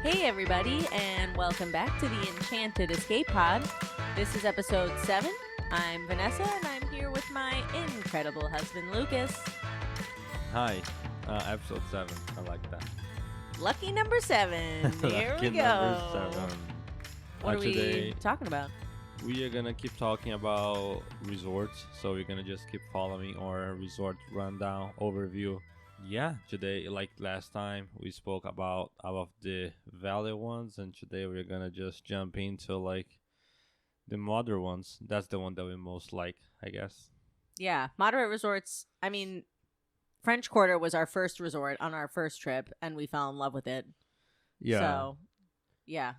Hey everybody, and welcome back to the Enchanted Escape Pod. This is episode 7. I'm Vanessa, and I'm here with my incredible husband, Lucas. Hi, episode 7. I like that. Lucky number 7. Here Lucky we go. number 7. What are Today, we talking about? we are gonna keep talking about resorts, so we're gonna just keep following our resort rundown overview. Yeah, today, like last time, we spoke about all of the value ones, and today we're gonna just jump into like the modern ones. That's the one that we most like, I guess. Yeah, moderate resorts. I mean, French Quarter was our first resort on our first trip, and we fell in love with it. Yeah. So, yeah,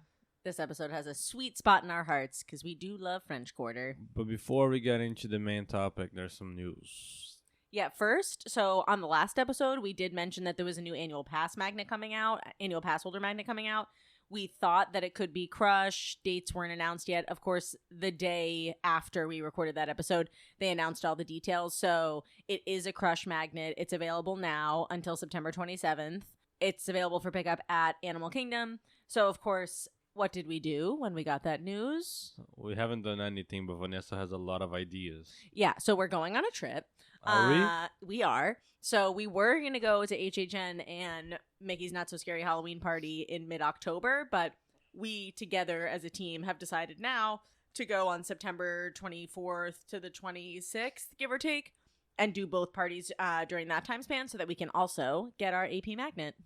this episode has a sweet spot in our hearts because we do love French Quarter. But before we get into the main topic, there's some news. Yeah, first, so on the last episode, we did mention that there was a new annual pass holder magnet coming out. We thought that it could be Crush. Dates weren't announced yet. Of course, the day after we recorded that episode, they announced all the details. So it is a Crush magnet. It's available now until September 27th. It's available for pickup at Animal Kingdom. So, of course, what did we do when we got that news? We haven't done anything, but Vanessa has a lot of ideas. Yeah, so we're going on a trip. Are we? We are. So we were going to go to HHN and Mickey's Not So Scary Halloween Party in mid-October, but we together as a team have decided now to go on September 24th to the 26th, give or take, and do both parties during that time span so that we can also get our AP magnet.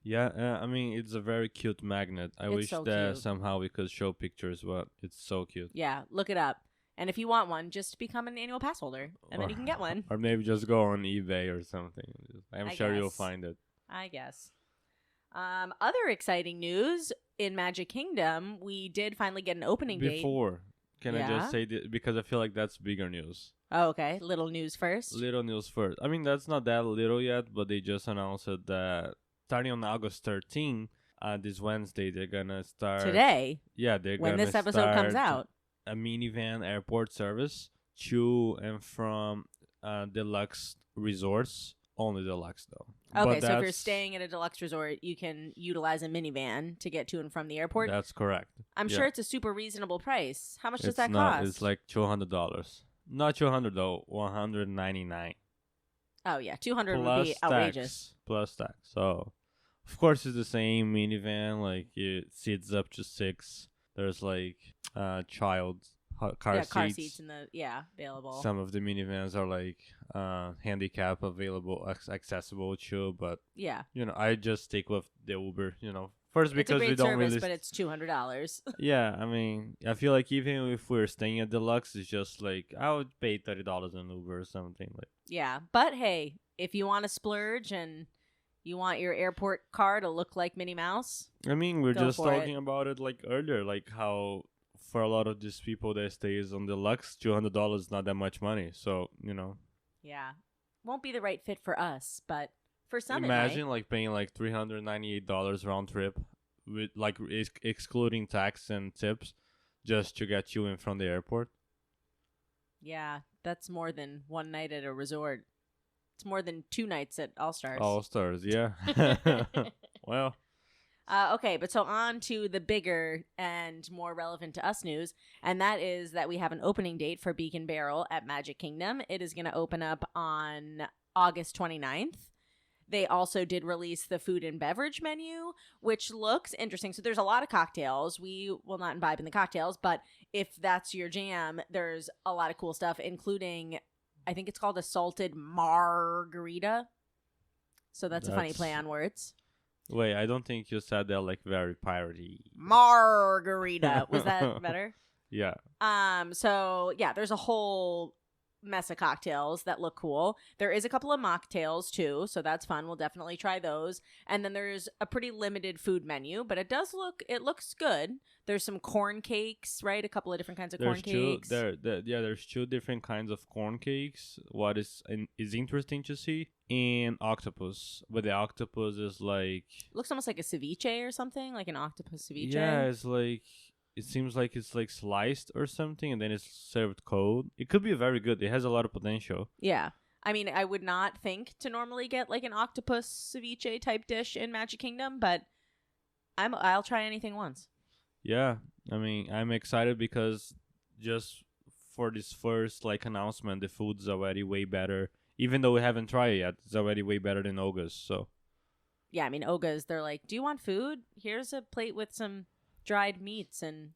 Yeah, I mean, it's a very cute magnet. I wish so that cute. somehow we could show pictures, but it's so cute. Yeah, look it up. And if you want one, just become an annual pass holder, and then you can get one. Or maybe just go on eBay or something. I'm sure you'll guess. find it. I guess. Other exciting news in Magic Kingdom, we did finally get an opening date. Before, can I Yeah? just say that? Because I feel like that's bigger news. Oh, okay. Little news first. Little news first. I mean, that's not that little yet, but they just announced that starting on August 13th, this Wednesday, they're going to start. Today, Yeah, they're when going to this episode comes out. a minivan airport service to and from deluxe resorts. Only deluxe though. Okay, But so if you're staying at a deluxe resort, you can utilize a minivan to get to and from the airport. That's correct. I'm yeah. sure it's a super reasonable price. How much does It's that not. cost? It's like $200. Not $200 though. $199. Oh yeah, $200 would be outrageous. Plus tax. So, of course, it's the same minivan. Like it seats up to 6. There's like child car seats in the available. Some of the minivans are like handicap available, accessible too. But Yeah, I just stick with the Uber. First because it's a great we don't service, really. but it's $200. Yeah, I mean, I feel like even if we're staying at deluxe, it's just like I would pay $30 on Uber or something like. Yeah, but hey, if you want to splurge and you want your airport car to look like Minnie Mouse, I mean, we're Go just for talking about it like earlier, like how for a lot of these people that stays on deluxe, $200 is not that much money. So yeah, won't be the right fit for us, but for some, imagine like paying like $398 round trip with like excluding tax and tips just to get you in from the airport. Yeah, that's more than one night at a resort. It's more than 2 nights at All Stars. All Stars, yeah. Well. Okay, but so on to the bigger and more relevant to us news, and that is that we have an opening date for Beacon Barrel at Magic Kingdom. It is going to open up on August 29th. They also did release the food and beverage menu, which looks interesting. So there's a lot of cocktails. We will not imbibe in the cocktails, but if that's your jam, there's a lot of cool stuff, including, I think it's called a salted margarita. So that's a funny play on words. Wait, I don't think you said that like very piratey. Margarita. Was that better? Yeah. So yeah, there's a whole mess of cocktails that look cool. There is a couple of mocktails too, so that's fun. We'll definitely try those. And then there's a pretty limited food menu, but it looks good. There's some corn cakes, right? A couple of different kinds of corn cakes. There's 2 different kinds of corn cakes. What is interesting to see in octopus, but the octopus is like looks almost like a ceviche or something, like an octopus ceviche. Yeah, it's like it seems like it's like sliced or something, and then it's served cold. It could be very good. It has a lot of potential. Yeah. I mean, I would not think to normally get like an octopus ceviche type dish in Magic Kingdom, but I'll try anything once. Yeah, I mean, I'm excited because just for this first like announcement, the food's already way better. Even though we haven't tried it yet, it's already way better than Oga's. So Yeah, I mean, Oga's, they're like, do you want food? Here's a plate with some dried meats and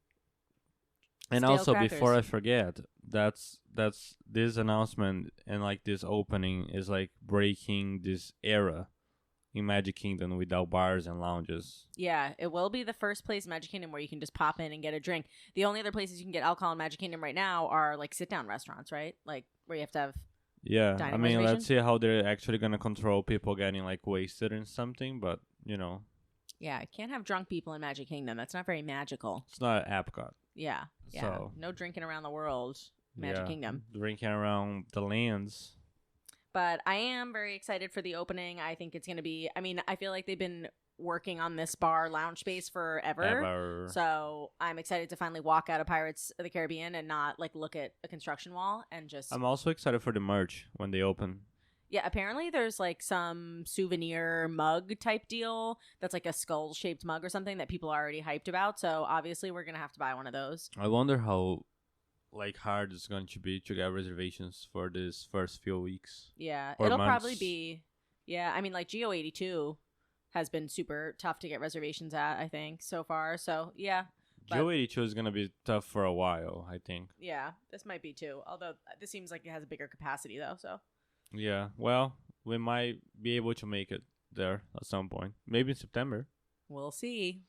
stale also crackers. before I forget, that's this announcement and like this opening is like breaking this era in Magic Kingdom without bars and lounges. Yeah, it will be the first place in Magic Kingdom where you can just pop in and get a drink. The only other places you can get alcohol in Magic Kingdom right now are like sit-down restaurants, right? Like where you have to have Yeah, dining I mean, reservation? let's see how they're actually gonna control people getting like wasted and something. But Yeah, I can't have drunk people in Magic Kingdom. That's not very magical. it's not Epcot. Yeah. Yeah. So No drinking around the world, Magic Kingdom. drinking around the lands. But I am very excited for the opening. I think it's going to be, I mean, I feel like they've been working on this bar lounge space forever. So I'm excited to finally walk out of Pirates of the Caribbean and not like look at a construction wall and just. I'm also excited for the merch when they open. Yeah, apparently there's like some souvenir mug type deal that's like a skull shaped mug or something that people are already hyped about. So obviously we're going to have to buy one of those. I wonder how like hard it's going to be to get reservations for this first few weeks. Yeah, or it'll months. probably be. Yeah, I mean, like Geo82 has been super tough to get reservations at, I think, so far. So yeah, Geo 82 is gonna be tough for a while, I think. yeah, this might be too. Although this seems like it has a bigger capacity though. So Yeah, well, we might be able to make it there at some point. Maybe in September. we'll see.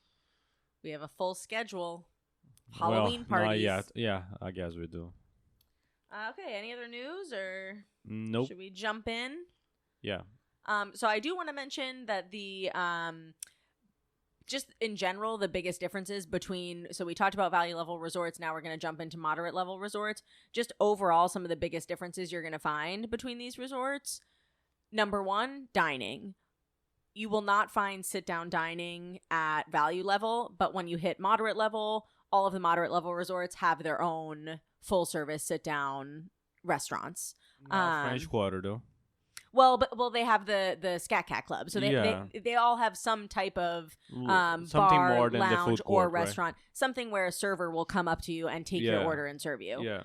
We have a full schedule. Halloween parties. Not yet. Yeah, I guess we do. Okay, any other news or Nope. should we jump in? Yeah. So I do want to mention that the just in general, the biggest differences between, so we talked about value level resorts. Now we're going to jump into moderate level resorts. Just overall, some of the biggest differences you're going to find between these resorts. Number one, dining. You will not find sit down dining at value level, but when you hit moderate level, all of the moderate level resorts have their own full service sit down restaurants. Not French Quarter though. Well, they have the Scat Cat Club, so Yeah. they all have some type of Something bar, more than the lounge, food court, or restaurant, something where a server will come up to you and take Yeah. your order and serve you. Yeah.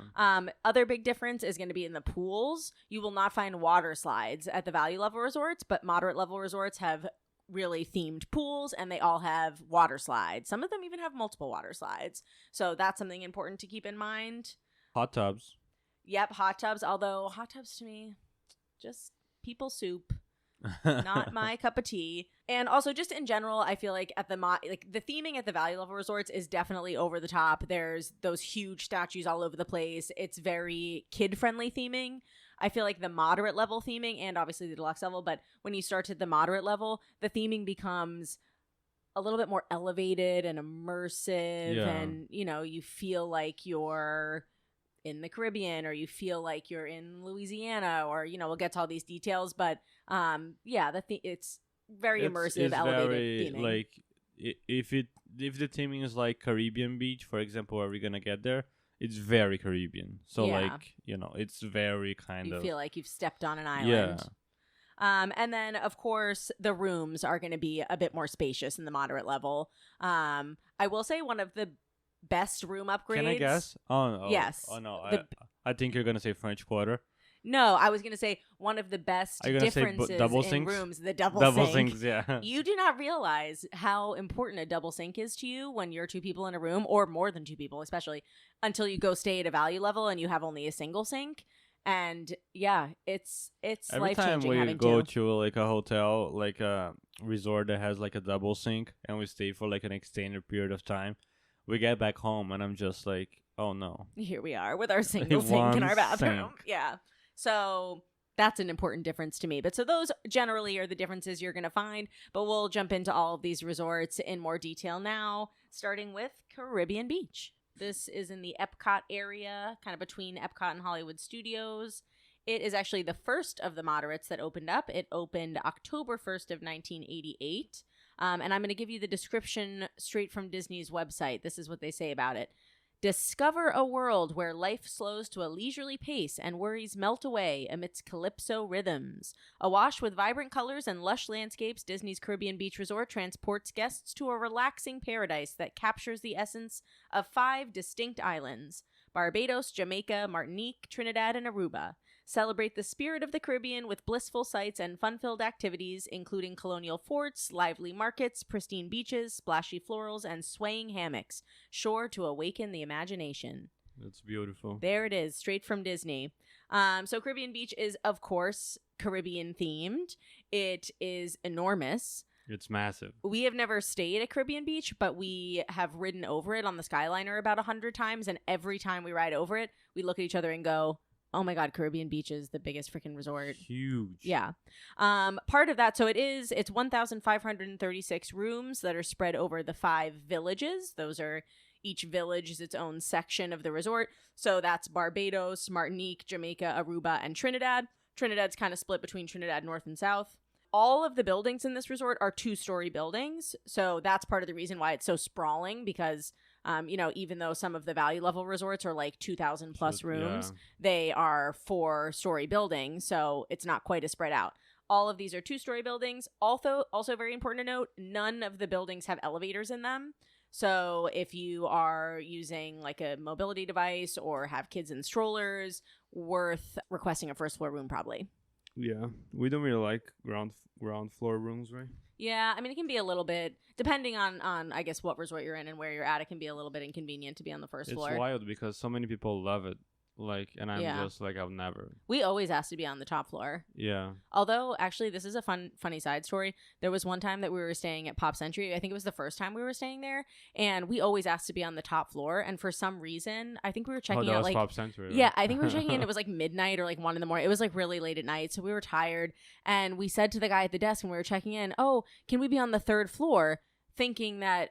Other big difference is going to be in the pools. You will not find water slides at the value level resorts, but moderate level resorts have really themed pools, and they all have water slides. Some of them even have multiple water slides, so that's something important to keep in mind. Hot tubs. Yep, hot tubs. Although hot tubs to me, just people soup. Not my cup of tea. And also just in general, I feel like at the the theming at the value level resorts is definitely over the top. There's those huge statues all over the place. It's very kid friendly theming. I feel like the moderate level theming, and obviously the deluxe level, but when you start at the moderate level, the theming becomes a little bit more elevated and immersive. Yeah. And you feel like you're in the Caribbean, or you feel like you're in Louisiana, or we'll get to all these details, but it's very immersive, it's elevated very, theming. like if the theming is like Caribbean beach, for example, where we're gonna get there, it's very Caribbean. So Yeah. it's very kind you of feel like you've stepped on an island. Yeah. And then of course the rooms are going to be a bit more spacious in the moderate level. I will say one of the best room upgrades. Can I guess? Oh no. Yes. Oh no. The- I think you're gonna say French Quarter. No, I was going to say one of the best Are you gonna say differences double in sinks? rooms, the double sink. Sinks, yeah. You do not realize how important a double sink is to you when you're two people in a room, or more than two people, especially until you go stay at a value level and you have only a single sink. And yeah, it's Every life time changing we having go two. to like a hotel, like a resort that has like a double sink, and we stay for like an extended period of time, we get back home and I'm just like, oh no. Here we are with our single sink in One our bathroom. sink. Yeah. So that's an important difference to me. But so those generally are the differences you're going to find. But we'll jump into all of these resorts in more detail now, starting with Caribbean Beach. This is in the Epcot area, kind of between Epcot and Hollywood Studios. It is actually the first of the moderates that opened up. It opened October 1st of 1988. And I'm going to give you the description straight from Disney's website. This is what they say about it. Discover a world where life slows to a leisurely pace and worries melt away amidst calypso rhythms. Awash with vibrant colors and lush landscapes, Disney's Caribbean Beach Resort transports guests to a relaxing paradise that captures the essence of 5 distinct islands: Barbados, Jamaica, Martinique, Trinidad, and Aruba. Celebrate the spirit of the Caribbean with blissful sights and fun-filled activities, including colonial forts, lively markets, pristine beaches, splashy florals, and swaying hammocks, sure to awaken the imagination. That's beautiful. There it is, straight from Disney. So Caribbean Beach is, of course, Caribbean themed. It is enormous. It's massive. We have never stayed at Caribbean Beach, but we have ridden over it on the Skyliner about 100 times, and every time we ride over it, we look at each other and go, oh my God, Caribbean Beach is the biggest freaking resort. Huge. Yeah. Part of that, so it's 1,536 rooms that are spread over the 5 villages. Each village is its own section of the resort. So that's Barbados, Martinique, Jamaica, Aruba, and Trinidad. Trinidad's kind of split between Trinidad North and South. All of the buildings in this resort are 2-story buildings. So that's part of the reason why it's so sprawling, because even though some of the value level resorts are like 2,000 plus rooms, they are 4-story buildings, so it's not quite as spread out. All of these are 2-story buildings. Also very important to note, none of the buildings have elevators in them. So if you are using like a mobility device or have kids in strollers, worth requesting a first floor room probably. Yeah, we don't really like ground floor rooms, right? Yeah, I mean, it can be a little bit, depending on I guess, what resort you're in and where you're at, it can be a little bit inconvenient to be on the first floor. It's wild because so many people love it. And I'm just like, I've never. We always asked to be on the top floor. Yeah. Although, actually, this is a funny side story. There was one time that we were staying at Pop Century. I think it was the first time we were staying there. And we always asked to be on the top floor. And for some reason, I think we were checking out like Pop Century. Right? Yeah, I think we were checking in. It was like midnight or like 1 a.m. It was like really late at night. So we were tired. And we said to the guy at the desk when we were checking in, oh, can we be on the 3rd floor? Thinking that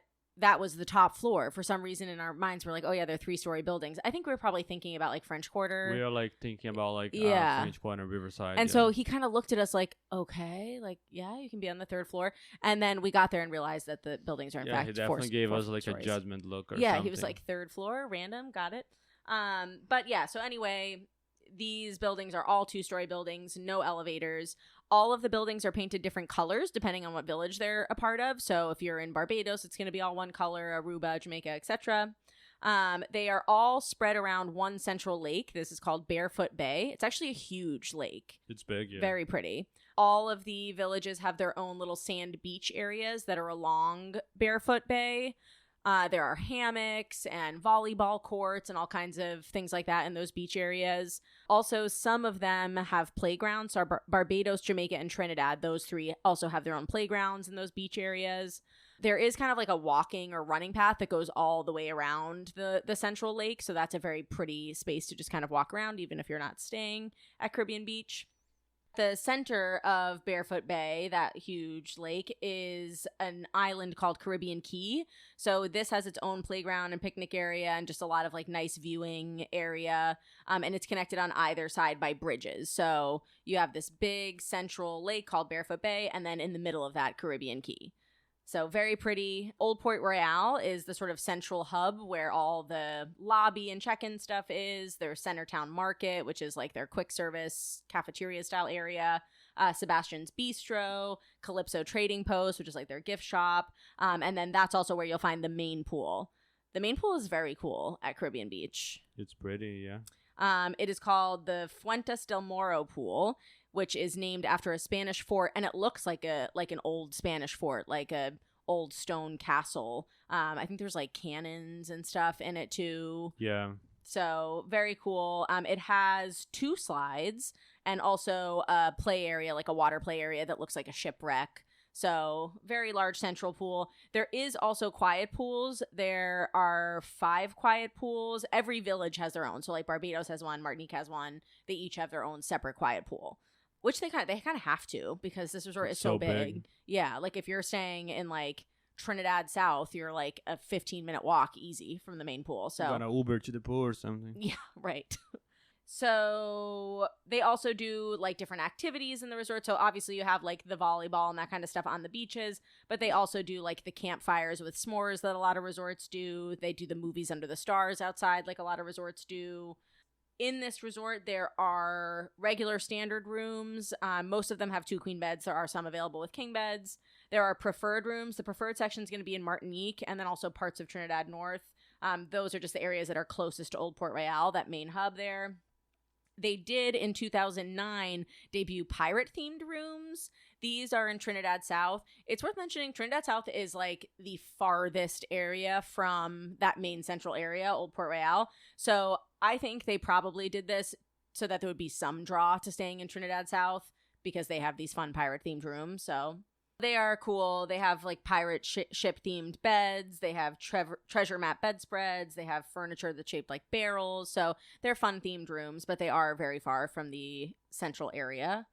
was the top floor. For some reason in our minds, we're like, oh yeah, they're 3-story buildings. I think we were probably thinking about like French Quarter. We are like thinking about like French Quarter, Riverside. And so he kind of looked at us like, okay, like, yeah, you can be on the 3rd floor. And then we got there and realized that the buildings are in fact he definitely gave us like stories. A judgment look or something. Yeah, he was like 3rd floor, random, got it. But yeah, so anyway, these buildings are all 2-story buildings, no elevators. All of the buildings are painted different colors depending on what village they're a part of. So if you're in Barbados, it's going to be all one color, Aruba, Jamaica, etc. They are all spread around one central lake. This is called Barefoot Bay. It's actually a huge lake. It's big, yeah. Very pretty. All of the villages have their own little sand beach areas that are along Barefoot Bay. There are hammocks and volleyball courts and all kinds of things like that in those beach areas. Also, some of them have playgrounds. So Barbados, Jamaica, and Trinidad, those 3 also have their own playgrounds in those beach areas. There is kind of like a walking or running path that goes all the way around the central lake. So that's a very pretty space to just kind of walk around, even if you're not staying at Caribbean Beach. The center of Barefoot Bay, that huge lake, is an island called Caribbean Key. So this has its own playground and picnic area and just a lot of like nice viewing area. And it's connected on either side by bridges. So you have this big central lake called Barefoot Bay, and then in the middle of that, Caribbean Key. So very pretty. Old Port Royale is the sort of central hub where all the lobby and check-in stuff is. Their Centertown Market, which is like their quick service cafeteria style area. Sebastian's Bistro, Calypso Trading Post, which is like their gift shop. And then that's also where you'll find the main pool. The main pool is very cool at Caribbean Beach. It's pretty, yeah. It is called the Fuentes del Moro Pool, which is named after a Spanish fort, and it looks like an old Spanish fort, like a old stone castle. I think there's like cannons and stuff in it too. Yeah. So very cool. It has 2 slides and also a play area, like a water play area that looks like a shipwreck. So very large central pool. There is also quiet pools. There are 5 quiet pools. Every village has their own. So like Barbados has one, Martinique has one. They each have their own separate quiet pool, which they kind of have to because this resort is so big. Yeah, like if you're staying in like Trinidad South, you're like a 15-minute walk easy from the main pool. So you gotta Uber to the pool or something. Yeah, right. So they also do like different activities in the resort. So obviously you have like the volleyball and that kind of stuff on the beaches, but they also do like the campfires with s'mores that a lot of resorts do. They do the movies under the stars outside like a lot of resorts do. In this resort, there are regular standard rooms. Most of them have 2 queen beds. There are some available with king beds. There are preferred rooms. The preferred section is going to be in Martinique and then also parts of Trinidad North. Those are just the areas that are closest to Old Port Royal, that main hub there. They did in 2009 debut pirate-themed rooms. These are in Trinidad South. It's worth mentioning Trinidad South is like the farthest area from that main central area, Old Port Royal. So I think they probably did this so that there would be some draw to staying in Trinidad South because they have these fun pirate-themed rooms. So they are cool. They have like pirate ship-themed beds. They have treasure map bedspreads. They have furniture that's shaped like barrels. So they're fun-themed rooms, but they are very far from the central area.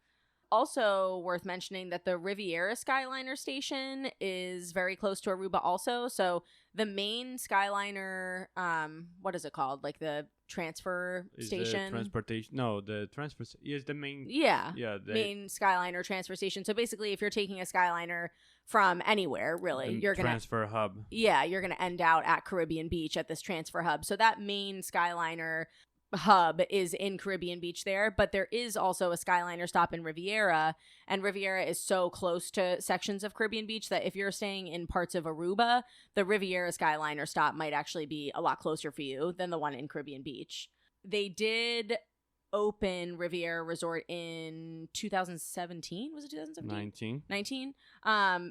Also worth mentioning that the Riviera Skyliner station is very close to Aruba also. So the main Skyliner, what is it called? Like the transfer station? Transportation. No, the transfer is the main. Yeah. Yeah. Main Skyliner transfer station. So basically if you're taking a Skyliner from anywhere, really, you're going to transfer hub. Yeah. You're going to end out at Caribbean Beach at this transfer hub. So that main Skyliner hub is in Caribbean Beach there, but there is also a Skyliner stop in Riviera, and Riviera is so close to sections of Caribbean Beach that if you're staying in parts of Aruba, the Riviera Skyliner stop might actually be a lot closer for you than the one in Caribbean Beach. They did open Riviera Resort in 2017. Was it 2017? 19.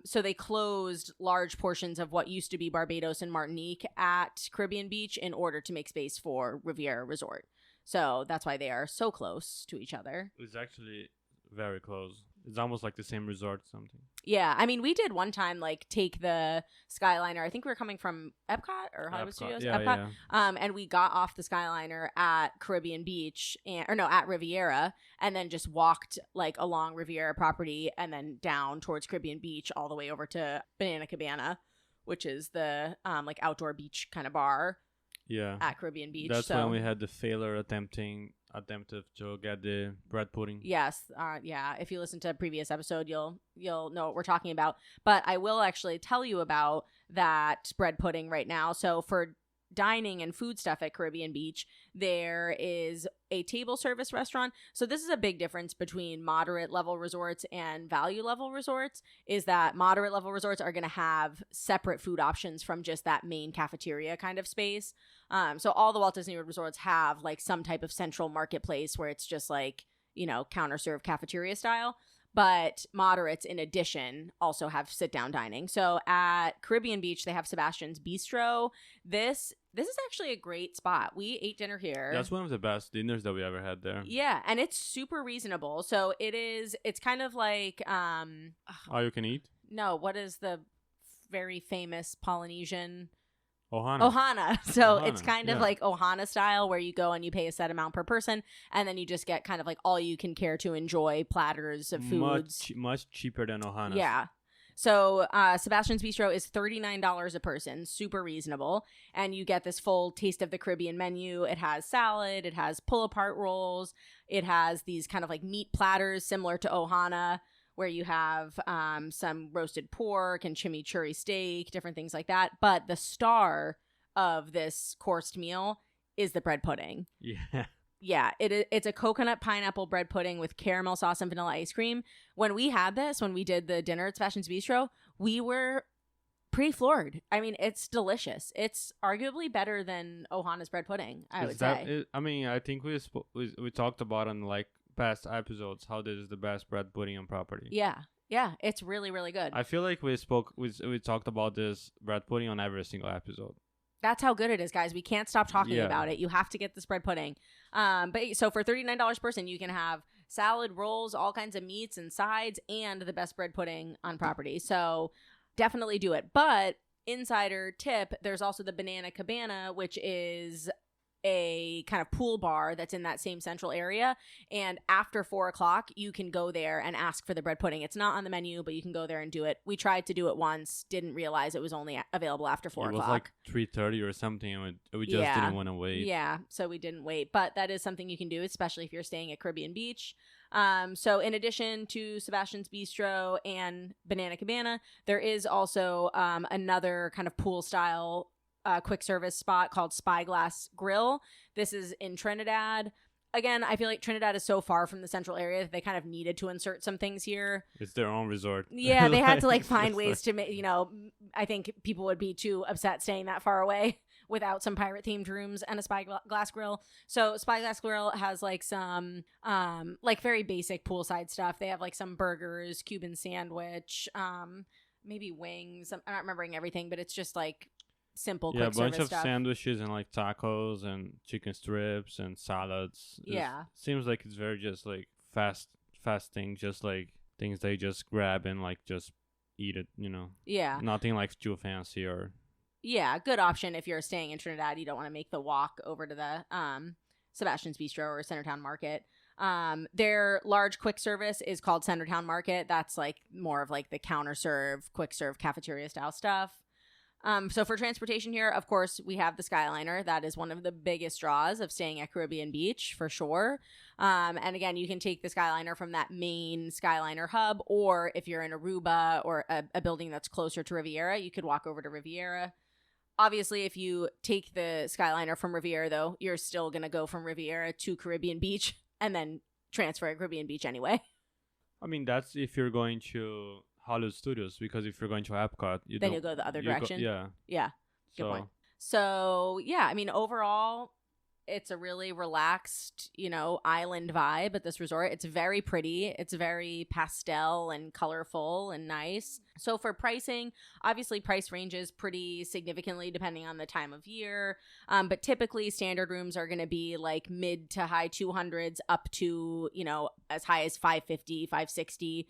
So they closed large portions of what used to be Barbados and Martinique at Caribbean Beach in order to make space for Riviera Resort. So that's why they are so close to each other. It's actually very close. It's almost like the same resort or something. Yeah, I mean, we did one time like take the Skyliner. I think we were coming from Epcot or Hollywood Studios, yeah, Epcot. Yeah. And we got off the Skyliner at Caribbean Beach, at Riviera, and then just walked like along Riviera property and then down towards Caribbean Beach all the way over to Banana Cabana, which is the like outdoor beach kind of bar. Yeah. At Caribbean Beach. That's when we had the failure attempted to get the bread pudding. Yes. Yeah. If you listen to a previous episode, you'll know what we're talking about. But I will actually tell you about that bread pudding right now. So for dining and food stuff at Caribbean Beach, there is a table service restaurant. So this is a big difference between moderate level resorts and value level resorts, is that moderate level resorts are going to have separate food options from just that main cafeteria kind of space. So all the Walt Disney World resorts have like some type of central marketplace where it's just like, counter serve cafeteria style. But moderates, in addition, also have sit-down dining. So at Caribbean Beach, they have Sebastian's Bistro. This is actually a great spot. We ate dinner here. That's one of the best dinners that we ever had there. Yeah, and it's super reasonable. So it's kind of like... all you can eat? No, what is the very famous Polynesian... Ohana. So Ohana, it's kind of like Ohana style, where you go and you pay a set amount per person, and then you just get kind of like all you can care to enjoy platters of foods. Much cheaper than Ohana. Yeah. So Sebastian's Bistro is $39 a person, super reasonable, and you get this full Taste of the Caribbean menu. It has salad, it has pull-apart rolls, it has these kind of like meat platters similar to Ohana, where you have some roasted pork and chimichurri steak, different things like that. But the star of this coursed meal is the bread pudding. Yeah. Yeah, it's a coconut pineapple bread pudding with caramel sauce and vanilla ice cream. When we did the dinner at Sebastian's Bistro, we were pretty floored. I mean, it's delicious. It's arguably better than Ohana's bread pudding, I would say. I think we talked about on like past episodes how this is the best bread pudding on property. Yeah, it's really, really good. I feel like we talked about this bread pudding on every single episode. That's how good it is, guys. We can't stop talking about it. You have to get this bread pudding. But so for $39 per person, you can have salad, rolls, all kinds of meats and sides, and the best bread pudding on property. So definitely do it. But insider tip, there's also the Banana Cabana, which is a kind of pool bar that's in that same central area, and after 4:00 you can go there and ask for the bread pudding. It's not on the menu, but you can go there and do it. We tried to do it once, didn't realize it was only available after 4:00. It was like 3:30 or something, and we just didn't want to wait. Yeah, so we didn't wait, but that is something you can do, especially if you're staying at Caribbean Beach. So in addition to Sebastian's Bistro and Banana Cabana, there is also another kind of pool style quick service spot called Spyglass Grill. This is in Trinidad. Again, I feel like Trinidad is so far from the central area that they kind of needed to insert some things here. It's their own resort. Yeah, they had to like find ways to make, I think people would be too upset staying that far away without some pirate themed rooms and a Spyglass Grill. So Spyglass Grill has like some like very basic poolside stuff. They have like some burgers, Cuban sandwich, maybe wings. I'm not remembering everything, but it's just like simple quick service stuff. Yeah, a bunch of sandwiches and like tacos and chicken strips and salads. Seems like it's very just like fast things, just like things they just grab and like just eat it, Yeah. Nothing like too fancy or... Yeah, good option if you're staying in Trinidad. You don't want to make the walk over to the Sebastian's Bistro or Centertown Market. Their large quick service is called Centertown Market. That's like more of like the counter serve, quick serve cafeteria style stuff. So for transportation here, of course, we have the Skyliner. That is one of the biggest draws of staying at Caribbean Beach for sure. And again, you can take the Skyliner from that main Skyliner hub, or if you're in Aruba or a building that's closer to Riviera, you could walk over to Riviera. Obviously, if you take the Skyliner from Riviera, though, you're still going to go from Riviera to Caribbean Beach and then transfer at Caribbean Beach anyway. I mean, that's if you're going to Hollywood Studios, because if you're going to Epcot, you'll go the other direction. Yeah. Good point. So, yeah, I mean, overall, it's a really relaxed, island vibe at this resort. It's very pretty. It's very pastel and colorful and nice. So for pricing, obviously price ranges pretty significantly depending on the time of year. But typically standard rooms are going to be like mid to high 200s up to, as high as $550, $560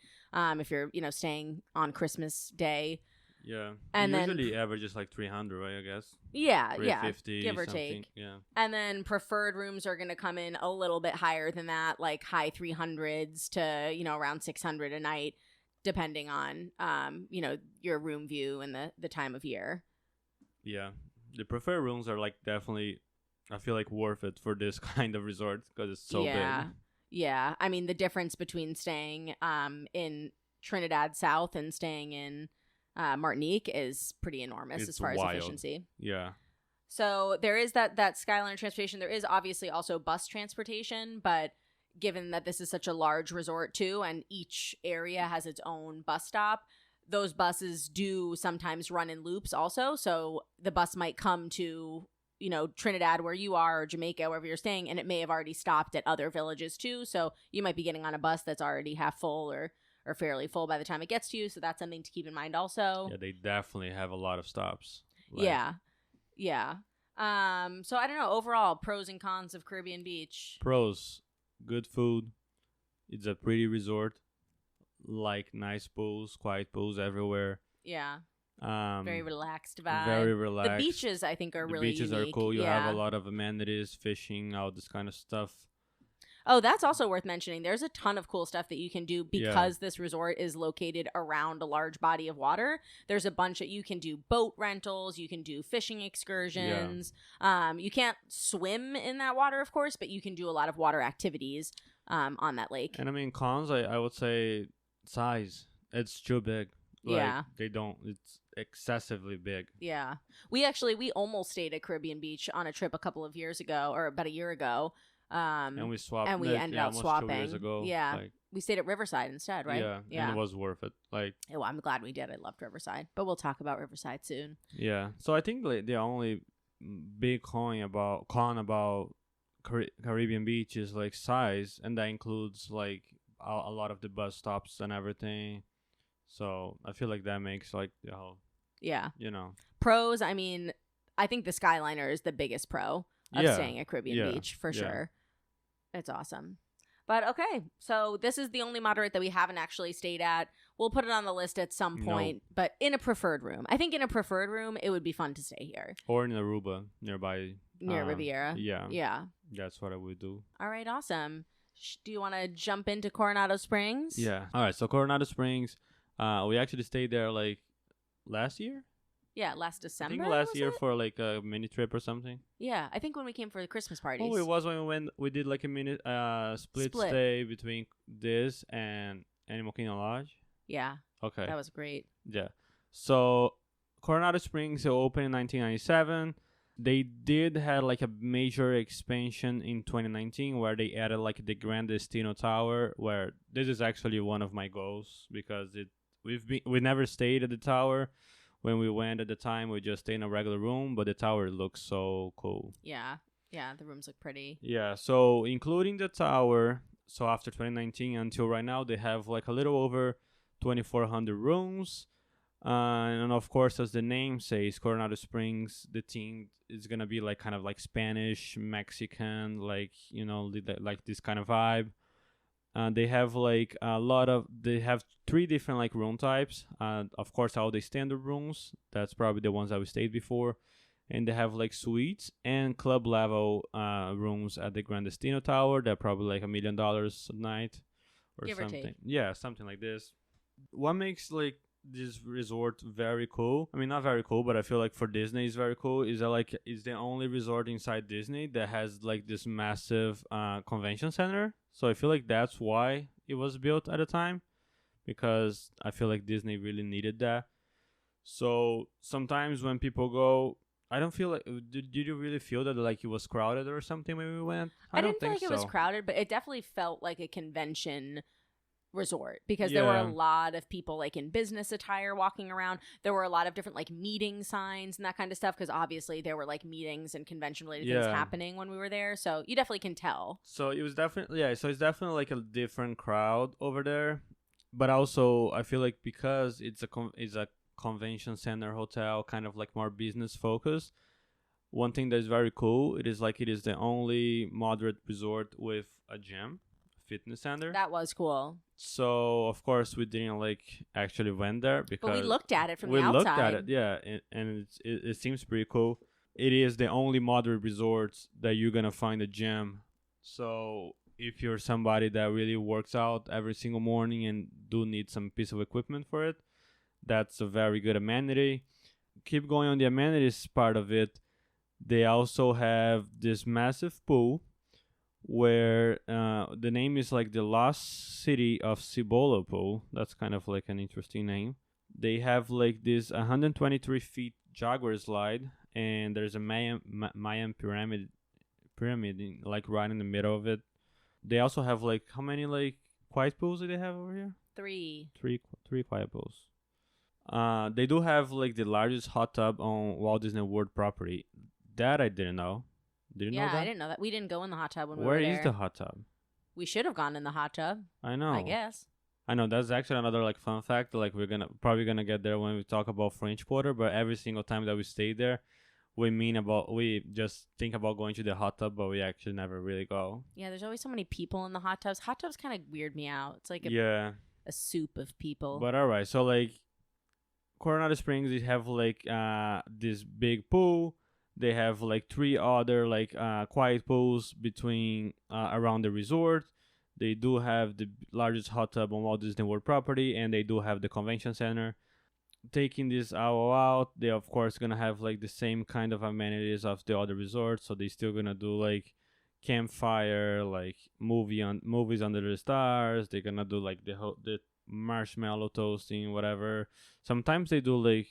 if you're, staying on Christmas Day. Yeah. And usually average is like 300, right, I guess? Yeah, 350, give or something. take. Yeah. And then preferred rooms are going to come in a little bit higher than that, like high 300s to, around 600 a night, depending on, your room view and the time of year. Yeah. The preferred rooms are like definitely, I feel like, worth it for this kind of resort because it's so big. Yeah. I mean, the difference between staying in Trinidad South and staying in Martinique is pretty enormous as far as efficiency. Yeah. So there is that Skyliner transportation. There is obviously also bus transportation, but given that this is such a large resort too, and each area has its own bus stop, those buses do sometimes run in loops also. So the bus might come to, Trinidad where you are, or Jamaica, wherever you're staying, and it may have already stopped at other villages too. So you might be getting on a bus that's already half full or fairly full by the time it gets to you. So that's something to keep in mind also. Yeah, they definitely have a lot of stops. Yeah. So I don't know. Overall, pros and cons of Caribbean Beach. Pros, good food. It's a pretty resort. Like nice pools, quiet pools everywhere. Yeah. Very relaxed vibe. Very relaxed. The beaches, I think, are really beaches unique. Are cool. You have a lot of amenities, fishing, all this kind of stuff. Oh, that's also worth mentioning. There's a ton of cool stuff that you can do because this resort is located around a large body of water. There's a bunch that you can do boat rentals, you can do fishing excursions. Yeah. You can't swim in that water, of course, but you can do a lot of water activities on that lake. And I mean, cons, I would say size. It's too big. It's excessively big. Yeah. We almost stayed at Caribbean Beach on a trip a couple of years ago, or about a year ago. And we swapped. And we ended up swapping. 2 years ago. Yeah. We stayed at Riverside instead, right? Yeah. And it was worth it. Well, I'm glad we did. I loved Riverside. But we'll talk about Riverside soon. Yeah. So I think the only big con about Caribbean Beach is like size, and that includes like a lot of the bus stops and everything. So I feel like that makes like the whole. Yeah. Pros. I mean, I think the Skyliner is the biggest pro of staying at Caribbean Beach for sure. It's awesome. But okay, so this is the only moderate that we haven't actually stayed at. We'll put it on the list at some point, but in a preferred room. I think in a preferred room, it would be fun to stay here. Or in Aruba, nearby near Riviera. Yeah. Yeah. That's what I would do. All right, awesome. Do you want to jump into Coronado Springs? Yeah. All right. So Coronado Springs, we actually stayed there like last year. Yeah, last December. I think last was year it? for like a mini trip or something. Yeah, I think when we came for the Christmas parties. Oh, it was when we did like a mini split stay between this and Animal Kingdom Lodge. Yeah. Okay. That was great. Yeah. So Coronado Springs opened in 1997. They did have like a major expansion in 2019 where they added like the Grand Destino Tower, where this is actually one of my goals because we never stayed at the tower. When we went at the time, we just stayed in a regular room, but the tower looks so cool. Yeah. Yeah, the rooms look pretty. Yeah, so including the tower, so after 2019 until right now, they have like a little over 2,400 rooms. And of course, as the name says, Coronado Springs, the theme is going to be like kind of like Spanish, Mexican, like, like this kind of vibe. They have like they have 3 different like room types. Of course, all the standard rooms. That's probably the ones that we stayed before. And they have like suites and club level rooms at the Grand Destino Tower. They're probably like $1 million a night or Give something. Or take. Yeah, something like this. What makes like this resort very cool? I mean, not very cool, but I feel like for Disney is very cool. Is that like it's the only resort inside Disney that has like this massive convention center. So I feel like that's why it was built at the time, because I feel like Disney really needed that. So sometimes when people go, I don't feel like. Did you really feel that like it was crowded or something when we went? I didn't feel like it was crowded, but it definitely felt like a convention resort because there were a lot of people like in business attire walking around. There were a lot of different like meeting signs and that kind of stuff because obviously there were like meetings and convention related things happening when we were there, so you definitely can tell. So it was definitely so it's definitely like a different crowd over there, but also I feel like because it's a convention center hotel, kind of like more business focused. One thing that is very cool, it is the only moderate resort with a gym, fitness center. That was cool. So of course we didn't like actually went there because we looked at it from the outside. We looked at it, yeah, and it seems pretty cool. It is the only moderate resort that you're gonna find a gym. So if you're somebody that really works out every single morning and do need some piece of equipment for it, that's a very good amenity. Keep going on the amenities part of it. They also have this massive pool where the name is like the Lost City of Cibola Pool. That's kind of like an interesting name. They have like this 123 feet Jaguar slide, and there's a Mayan pyramid like right in the middle of it. They also have like how many like quiet pools do they have over here? 3 quiet pools. They do have like the largest hot tub on Walt Disney World property. That I didn't know. Did you know that? Yeah, I didn't know that. We didn't go in the hot tub when we were there. there. Where is the hot tub? We should have gone in the hot tub. I know. I guess. I know. That's actually another like fun fact. Like we're probably gonna get there when we talk about French Quarter. But every single time that we stay there, we just think about going to the hot tub, but we actually never really go. Yeah, there's always so many people in the hot tubs. Hot tubs kind of weird me out. It's like a soup of people. But all right, so like Coronado Springs, they have like this big pool. They have like 3 other like quiet pools between around the resort. They do have the largest hot tub on Walt Disney World property, and they do have the convention center. Taking this all out, they of course gonna have like the same kind of amenities of the other resorts. So they still gonna do like campfire, like movies under the stars. They're gonna do like the marshmallow toasting, whatever. Sometimes they do like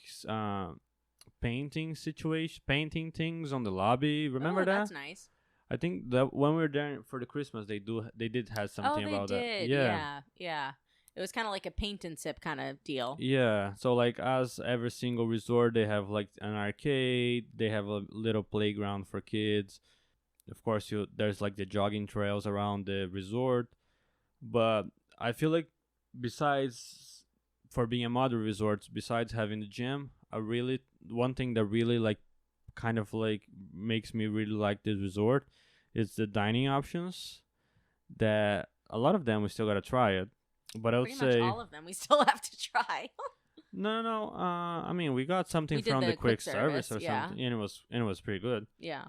painting things on the lobby. Remember that? That's nice. I think that when we were there for the Christmas, they did have something about that. Yeah. It was kind of like a paint and sip kind of deal. Yeah. So like as every single resort, they have like an arcade. They have a little playground for kids. Of course, there's like the jogging trails around the resort. But I feel like besides for being a moderate resort, besides having the gym, one thing that really like kind of like makes me really like this resort is the dining options. That a lot of them we still gotta try it. But I would say much all of them we still have to try. No. I mean, we got something from the quick service or something, and it was pretty good. Yeah.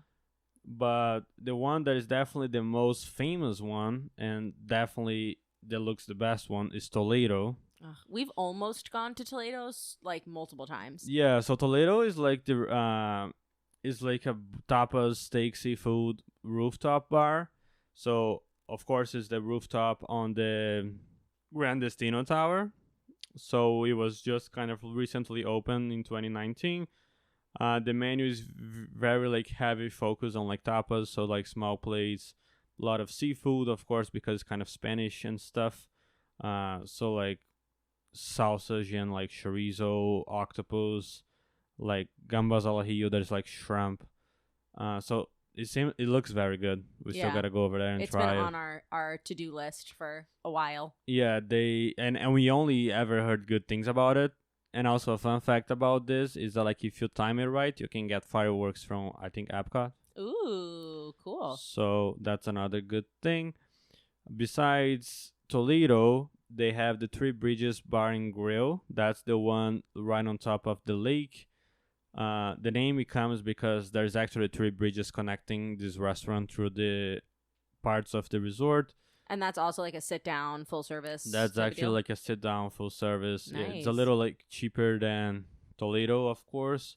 But the one that is definitely the most famous one, and definitely that looks the best one, is Toledo. Ugh, we've almost gone to Toledo's like multiple times. Yeah, so Toledo is like the is like a tapas, steak, seafood rooftop bar. So of course it's the rooftop on the Grand Destino Tower. So it was just kind of recently opened in 2019. The menu is very like heavy focus on like tapas, so like small plates, a lot of seafood, of course, because it's kind of Spanish and stuff. So like sausage and like chorizo, octopus, like gambas al ajillo. There's like shrimp. So it looks very good. We still Yeah. gotta go over there and It's try been it. on our to-do list for a while. Yeah, they and we only ever heard good things about it. And also a fun fact about this is that like if you time it right, you can get fireworks from I think Epcot. Ooh, cool. So that's another good thing. Besides Toledo, they have the Three Bridges Bar and Grill. That's the one right on top of the lake. The name it comes because there's actually three bridges connecting this restaurant through the parts of the resort. And that's also like a sit-down, full-service. That's type of actually deal? like a sit-down full service. Yeah, it's a Nice. little like cheaper than Toledo, of course,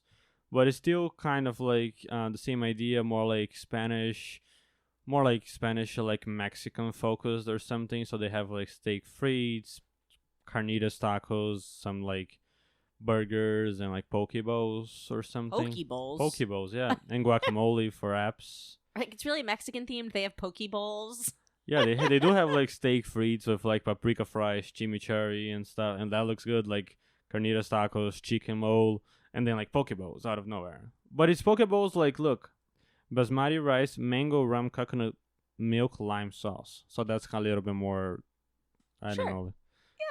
but it's still kind of like the same idea, more like Spanish, like Mexican focused or something. So they have like steak frites, carnitas tacos, some like burgers and like poke bowls or something. Poke bowls. Poke bowls, yeah, and guacamole for apps. Like, it's really Mexican themed. They have poke bowls. Yeah, they do have like steak frites with like paprika fries, chimichurri and stuff, and that looks good. Like carnitas tacos, chicken mole, and then like poke bowls out of nowhere. But it's poke bowls like look, basmati rice, mango, rum, coconut milk, lime sauce. So that's a little bit more. I Sure. don't know.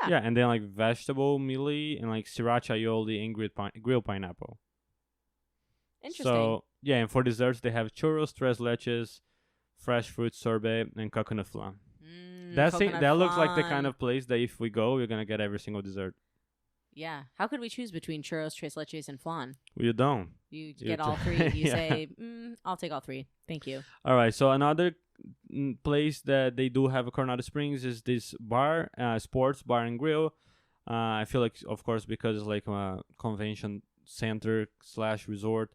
Yeah. Yeah, and then like vegetable mealy and like sriracha aioli and grilled pineapple. Interesting. So yeah, and for desserts they have churros, tres leches, fresh fruit sorbet, and coconut flan. That looks like the kind of place that if we go, we're gonna get every single dessert. Yeah. How could we choose between churros, tres leches, and flan? You don't. You You get all t- three. You Yeah. say, I'll take all three. Thank you. All right. So another place that they do have at Coronado Springs is this bar, sports bar and grill. I feel like, of course, because it's like a convention center / resort,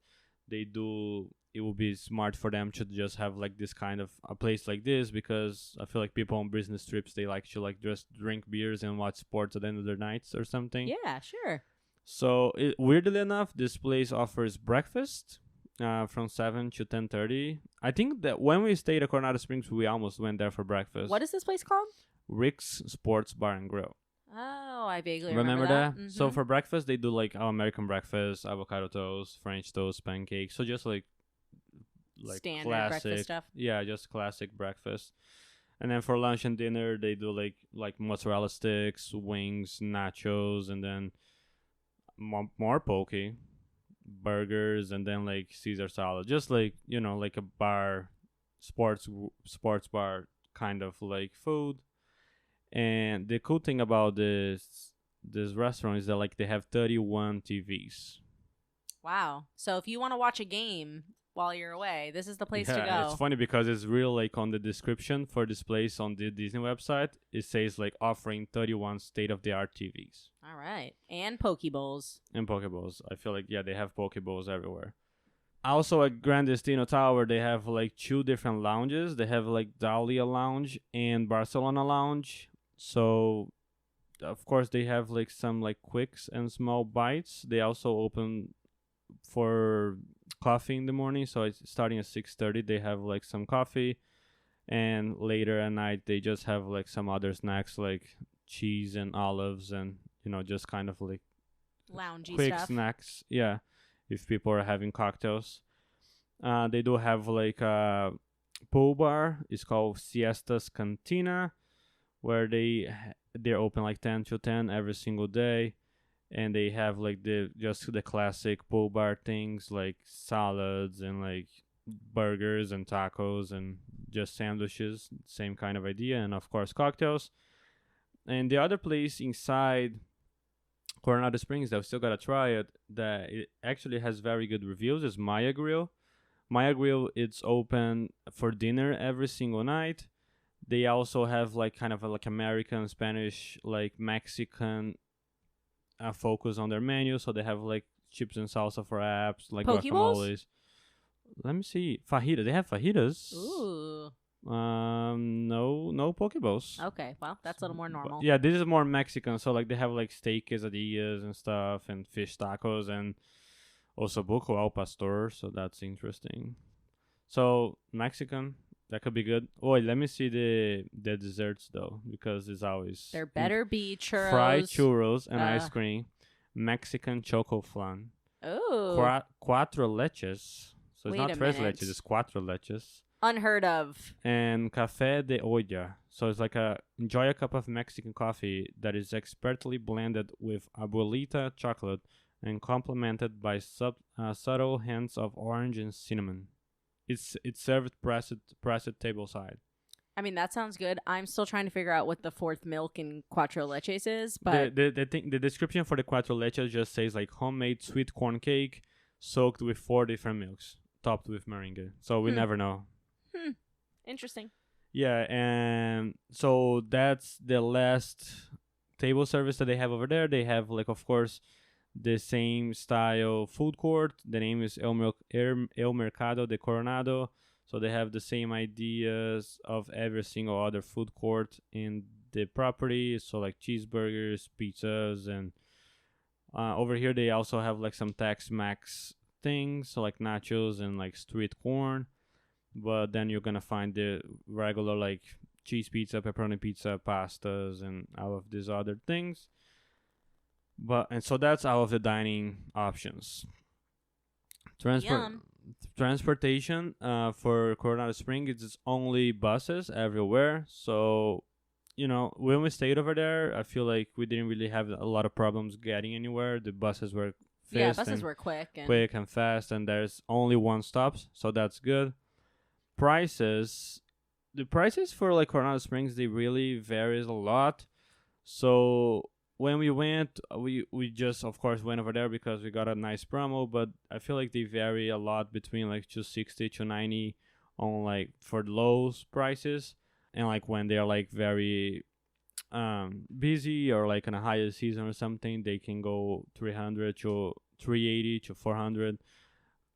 it will be smart for them to just have like this kind of a place like this, because I feel like people on business trips, they like to like just drink beers and watch sports at the end of their nights or something. Yeah, sure. So weirdly enough, this place offers breakfast from 7 to 10:30. I think that when we stayed at Coronado Springs, we almost went there for breakfast. What is this place called? Rick's Sports Bar and Grill. Oh, I vaguely Remember that? Mhm. So for breakfast, they do like our American breakfast, avocado toast, French toast, pancakes. So just like standard classic breakfast stuff. Yeah, just classic breakfast. And then for lunch and dinner, they do like mozzarella sticks, wings, nachos, and then more poke, burgers, and then like Caesar salad. Just like like a bar, sports bar kind of like food. And the cool thing about this restaurant is that like they have 31 TVs. Wow. So if you want to watch a game while you're away, this is the place to go. It's funny because it's real like on the description for this place on the Disney website, it says like offering 31 state-of-the-art TVs. All right. And poke bowls. And Pokeballs. I feel like they have Pokeballs everywhere. Also at Grand Destino Tower, they have like 2 different lounges. They have like Dahlia Lounge and Barcelona Lounge. So of course they have like some like quicks and small bites. They also open for coffee in the morning, so it's starting at 6:30. They have like some coffee, and later at night they just have like some other snacks like cheese and olives, and just kind of like Loungy quick stuff. snacks. Yeah, if people are having cocktails. They do have like a pool bar. It's called Siestas Cantina, where they're open like 10 to 10 every single day. And they have like the classic pool bar things like salads and like burgers and tacos and just sandwiches, same kind of idea, and of course cocktails. And the other place inside Coronado Springs that we still gotta try it, that it actually has very good reviews, is Maya Grill, Maya Grill, it's open for dinner every single night. They also have like kind of a, like American, Spanish, like Mexican focus on their menu. So they have like chips and salsa for apps, like Poke bowls? guacamoles. Let me see. Fajita. They have fajitas. Ooh. No pokeballs. Okay, well, that's a little more normal. Yeah, this is more Mexican. So like they have like steak quesadillas and stuff, and fish tacos, and also buco al pastor. So that's interesting. So Mexican, that could be good. Oh, wait, let me see the desserts though, because it's always There better be churros. fried churros and ice cream, Mexican choco flan, Oh. cuatro leches. So it's Wait not a tres minute. leches, it's cuatro leches. Unheard of. And café de olla. So it's like enjoy a cup of Mexican coffee that is expertly blended with abuelita chocolate and complemented by subtle hints of orange and cinnamon. It's served pressed tableside. I mean, that sounds good. I'm still trying to figure out what the fourth milk in Cuatro Leches is, but The description for the cuatro leches just says like homemade sweet corn cake soaked with 4 different milks, topped with meringue. So we never know. Interesting. Yeah, and so that's the last table service that they have over there. They have, like, of course, the same style food court. The name is El Mercado de Coronado. So they have the same ideas of every single other food court in the property. So like cheeseburgers, pizzas, and over here they also have like some Tex-Mex things, so like nachos and like street corn. But then you're gonna find the regular like cheese pizza, pepperoni pizza, pastas, and all of these other things. And so that's all of the dining options. Yum. Transportation for Coronado Springs, it's only buses everywhere. So, when we stayed over there, I feel like we didn't really have a lot of problems getting anywhere. The buses were buses were quick and fast, and there's only one stop, so that's good. The prices for like Coronado Springs, they really varies a lot. So when we went, we just of course went over there because we got a nice promo, but I feel like they vary a lot between like 260 to 90 on like for those prices, and like when they're like very busy or like in a higher season or something, they can go 300 to 380 to 400.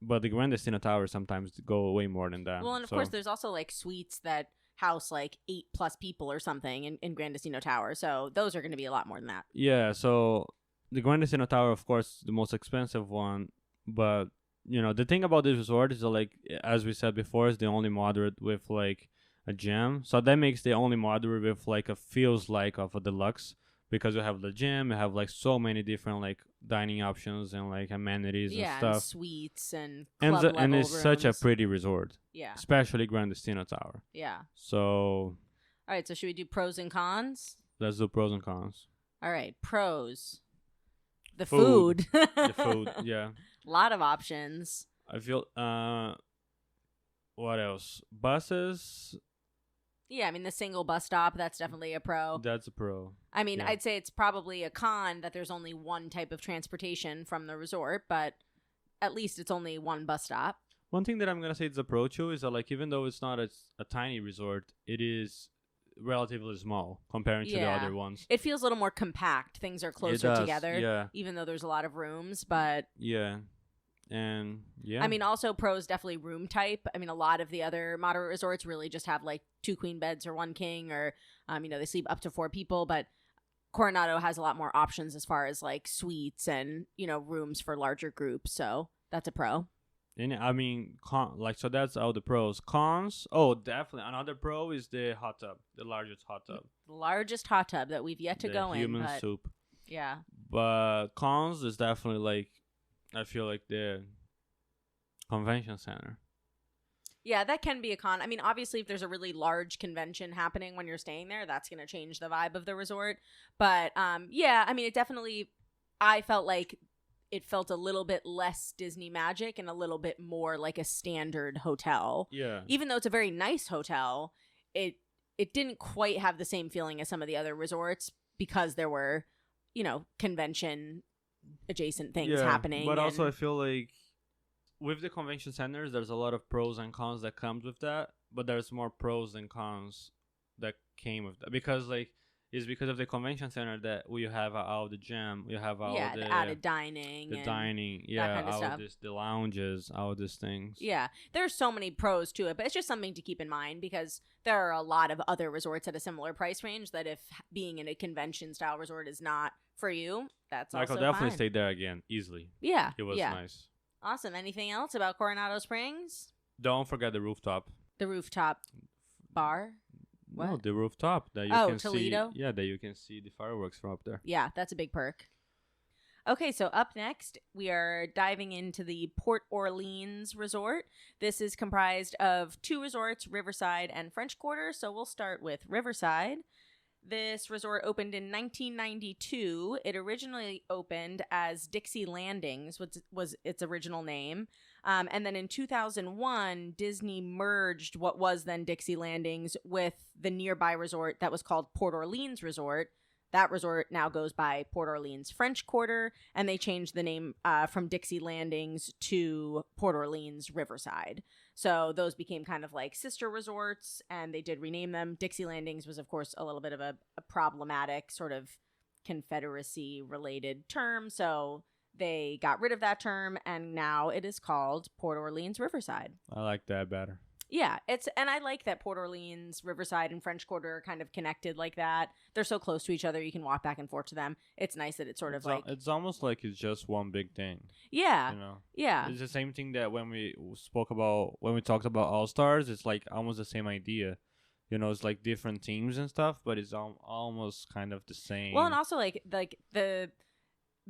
But the Grand Destino Tower sometimes go way more than that. Well, and of course, there's also like suites that house like 8+ people or something in Grand Destino Tower. So those are going to be a lot more than that. Yeah, so the Grand Destino Tower, of course, the most expensive one. But, the thing about this resort is that, like, as we said before, it's the only moderate with like a gym. So that makes the only moderate with like a feels like of a deluxe. Because you have the gym, you have like so many different like dining options and like amenities and stuff. And suites and club level and it's rooms. such a pretty resort. Yeah. Especially Grand Destino Tower. Yeah. So. All right. So should we do pros and cons? Let's do pros and cons. All right. Pros. The food. The food. Yeah. A lot of options. I feel. What else? Buses. Yeah, I mean, the single bus stop, that's definitely a pro. That's a pro. I mean, I'd say it's probably a con that there's only one type of transportation from the resort, but at least it's only one bus stop. One thing that I'm going to say it's a pro too is that, like, even though it's not a tiny resort, it is relatively small comparing to the other ones. It feels a little more compact. Things are closer together, even though there's a lot of rooms, but... Yeah. And yeah, I mean, also pros definitely room type. I mean, a lot of the other moderate resorts really just have like 2 queen beds or 1 king, or they sleep up to 4 people. But Coronado has a lot more options as far as like suites and rooms for larger groups. So that's a pro. And I mean, so that's all the pros. Cons, oh, definitely another pro is the hot tub, the largest hot tub, the largest hot tub that we've yet to go in. Human soup. Yeah. But cons is definitely like. I feel like the convention center. Yeah, that can be a con. I mean, obviously, if there's a really large convention happening when you're staying there, that's going to change the vibe of the resort. But, yeah, I mean, it definitely, I felt like it felt a little bit less Disney magic and a little bit more like a standard hotel. Yeah. Even though it's a very nice hotel, it didn't quite have the same feeling as some of the other resorts because there were, convention adjacent things happening. But also I feel like with the convention centers, there's a lot of pros and cons that comes with that, but there's more pros than cons that came with that because like it's because of the convention center that we have all the gym, we have all the added dining, yeah, kind of all stuff. the lounges, all these things. Yeah, there's so many pros to it, but it's just something to keep in mind because there are a lot of other resorts at a similar price range that if being in a convention style resort is not for you, that's like also I'll definitely fine. stay there again easily. Yeah, It was nice. Awesome. Anything else about Coronado Springs? Don't forget the rooftop. The rooftop bar? What? No, the rooftop that you can Toledo? see. Yeah, that you can see the fireworks from up there. Yeah, that's a big perk. Okay, so up next, we are diving into the Port Orleans Resort. This is comprised of 2 resorts, Riverside and French Quarter. So we'll start with Riverside. This resort opened in 1992. It originally opened as Dixie Landings, which was its original name. And then in 2001, Disney merged what was then Dixie Landings with the nearby resort that was called Port Orleans Resort. That resort now goes by Port Orleans French Quarter, and they changed the name from Dixie Landings to Port Orleans Riverside. So those became kind of like sister resorts, and they did rename them. Dixie Landings was, of course, a little bit of a problematic sort of Confederacy-related term, so they got rid of that term, and now it is called Port Orleans Riverside. I like that better. Yeah, and I like that Port Orleans, Riverside, and French Quarter are kind of connected like that. They're so close to each other, you can walk back and forth to them. It's nice that it's sort of like... It's almost like it's just one big thing. Yeah. You know? Yeah. It's the same thing that when we talked about All-Stars, it's like almost the same idea. You know, it's like different teams and stuff, but it's almost kind of the same. Well, and also like the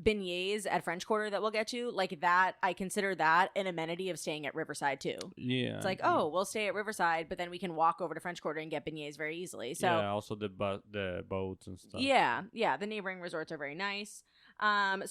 beignets at French Quarter that we'll get to, like that, I consider that an amenity of staying at Riverside too. Yeah. It's like, oh, we'll stay at Riverside, but then we can walk over to French Quarter and get beignets very easily. So yeah, also the boats and stuff. Yeah, the neighboring resorts are very nice. So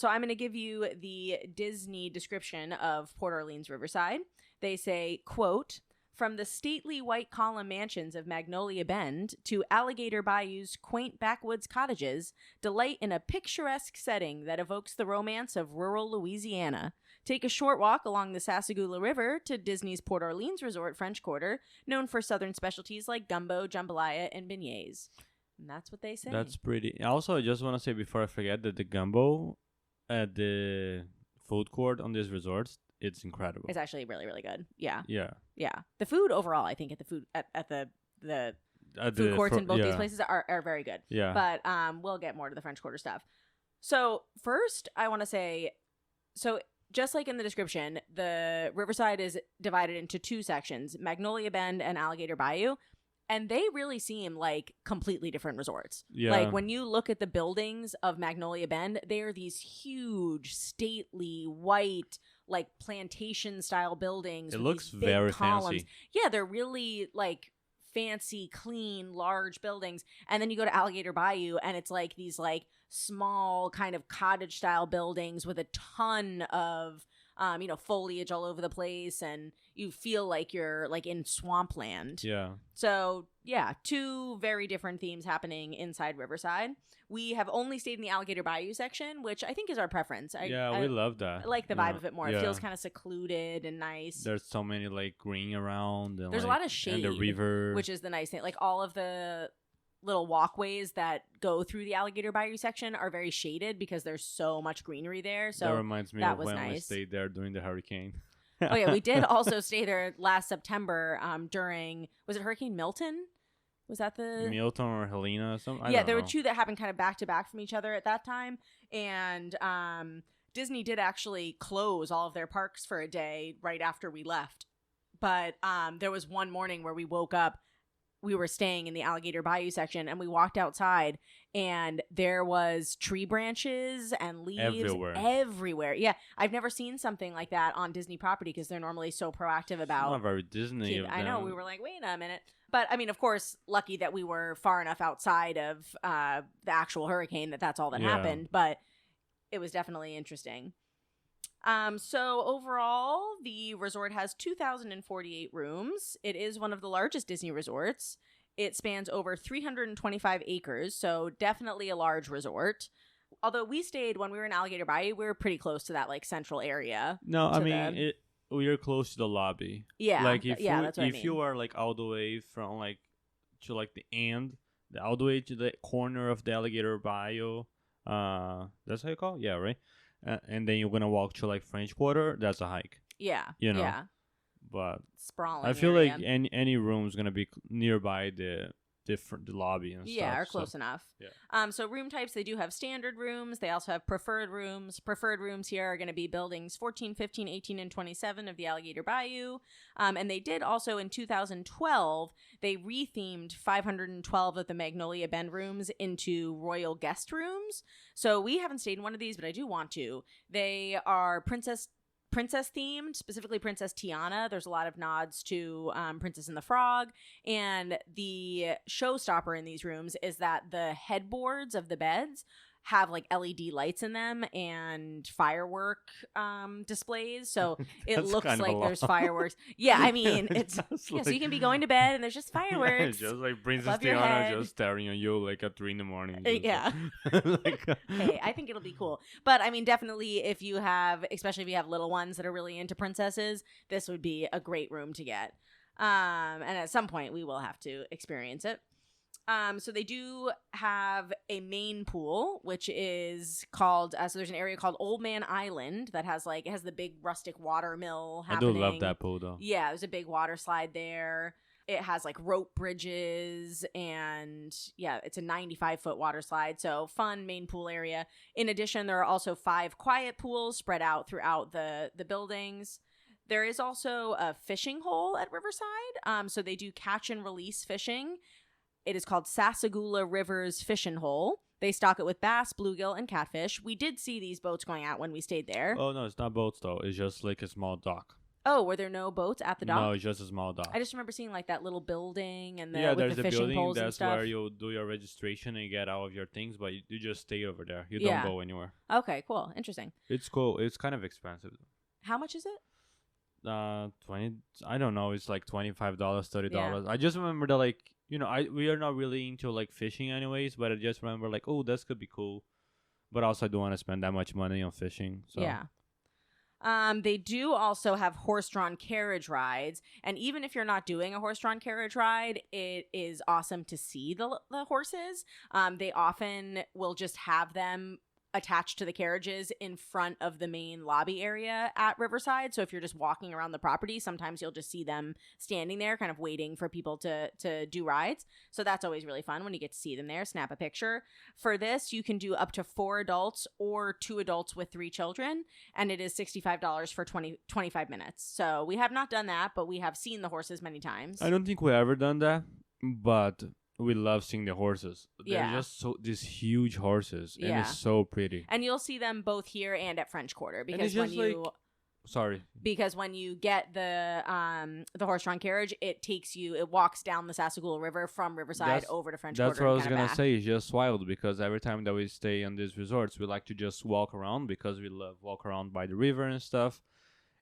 I'm going to give you the Disney description of Port Orleans Riverside. They say, quote, "From the stately white column mansions of Magnolia Bend to Alligator Bayou's quaint backwoods cottages, delight in a picturesque setting that evokes the romance of rural Louisiana. Take a short walk along the Sassagoula River to Disney's Port Orleans Resort French Quarter, known for southern specialties like gumbo, jambalaya, and beignets." And that's what they say. That's pretty. Also, I just want to say before I forget that the gumbo at the food court on these resorts, it's incredible. It's actually really, really good. Yeah. Yeah. Yeah. The food overall, I think, at the food at the food courts in both these places are very good. Yeah. But we'll get more to the French Quarter stuff. So first, I want to say, so just like in the description, the Riverside is divided into 2 sections, Magnolia Bend and Alligator Bayou. And they really seem like completely different resorts. Yeah. Like when you look at the buildings of Magnolia Bend, they are these huge, stately, white, like plantation style buildings. It with looks these big very columns. fancy. Yeah, they're really like fancy, clean, large buildings. And then you go to Alligator Bayou and it's like these like small kind of cottage style buildings with a ton of foliage all over the place, and you feel like you're like in swampland. Yeah. So yeah, 2 very different themes happening inside Riverside. We have only stayed in the Alligator Bayou section, which I think is our preference. We love that. I like the vibe of it more. It feels kind of secluded and nice. There's so many like green around. And, there's a lot of shade. And the river. Which is the nice thing. Like all of the little walkways that go through the Alligator Bayou section are very shaded because there's so much greenery there. So that reminds me of when we stayed there during the hurricane. Oh yeah, we did also stay there last September during, was it Hurricane Milton? Was that the Milton or Helena or something? Yeah, there were 2 that happened kind of back to back from each other at that time, and Disney did actually close all of their parks for a day right after we left. But there was one morning where we woke up. We were staying in the Alligator Bayou section, and we walked outside, and there was tree branches and leaves everywhere. Yeah, I've never seen something like that on Disney property because they're normally so proactive about. It's not very Disney. I know. We were like, wait a minute. But, I mean, of course, lucky that we were far enough outside of the actual hurricane that's all that happened. But it was definitely interesting. So overall, the resort has 2,048 rooms. It is one of the largest Disney resorts. It spans over 325 acres, so definitely a large resort. Although we stayed, when we were in Alligator Bayou, we were pretty close to that, like, central area. No, I mean, we are close to the lobby. Yeah, Like if that's what I if mean. you are like all the way from like to like the end, all the way to the corner of the Alligator Bayou, that's how you call it? Yeah, right. And then you're gonna walk to like French Quarter. That's a hike. Yeah, You know. yeah. But Sprawling I feel area. like any room's gonna be nearby the lobby and stuff. Yeah, or close enough. Yeah. So room types, they do have standard rooms. They also have preferred rooms. Preferred rooms here are going to be buildings 14, 15, 18, and 27 of the Alligator Bayou. And they did also in 2012, they rethemed 512 of the Magnolia Bend rooms into royal guest rooms. So we haven't stayed in one of these, but I do want to. They are princess themed, specifically Princess Tiana. There's a lot of nods to Princess and the Frog. And the showstopper in these rooms is that the headboards of the beds have like LED lights in them and firework displays. So it looks like there's fireworks. Yeah, I mean, it's so you can be going to bed and there's just fireworks. Yeah, just like Princess Tiana just staring at you like at 3 a.m. Yeah. Hey, I think it'll be cool. But I mean, definitely if you have, especially if you have little ones that are really into princesses, this would be a great room to get. And at some point we will have to experience it. So they do have a main pool, which is called, so there's an area called Old Man Island that has it has the big rustic water mill happening. I do love that pool though. Yeah, there's a big water slide there. It has like rope bridges and yeah, it's a 95-foot water slide. So fun main pool area. In addition, there are also 5 quiet pools spread out throughout the buildings. There is also a fishing hole at Riverside. So they do catch and release fishing. It is called Sassagoula Rivers Fishing Hole. They stock it with bass, bluegill, and catfish. We did see these boats going out when we stayed there. Oh, no, it's not boats, though. It's just like a small dock. Oh, were there no boats at the dock? No, it's just a small dock. I just remember seeing like that little building and there's the a fishing building. poles and That's stuff. where you'll do your registration and get all of your things, but you just stay over there. You don't go anywhere. Okay, cool. Interesting. It's cool. It's kind of expensive. How much is it? 20. I don't know. It's like $25, $30. Yeah. I just remember that like, we are not really into like fishing anyways, but I just remember like, oh, this could be cool. But also I don't want to spend that much money on fishing. So. Yeah. They do also have horse-drawn carriage rides, and even if you're not doing a horse-drawn carriage ride, it is awesome to see the horses. They often will just have them attached to the carriages in front of the main lobby area at Riverside. So if you're just walking around the property, sometimes you'll just see them standing there kind of waiting for people to do rides. So that's always really fun when you get to see them there, snap a picture. For this, you can do up to 4 adults or 2 adults with 3 children, and it is $65 for 25 minutes. So we have not done that, but we have seen the horses many times. I don't think we ever done that, but we love seeing the horses. They're just these huge horses, and it's so pretty. And you'll see them both here and at French Quarter because when you get the horse-drawn carriage, it walks down the Sassagoula River from Riverside over to French Quarter. That's what I was gonna say. It's just wild because every time that we stay on these resorts, we like to just walk around because we love walk around by the river and stuff.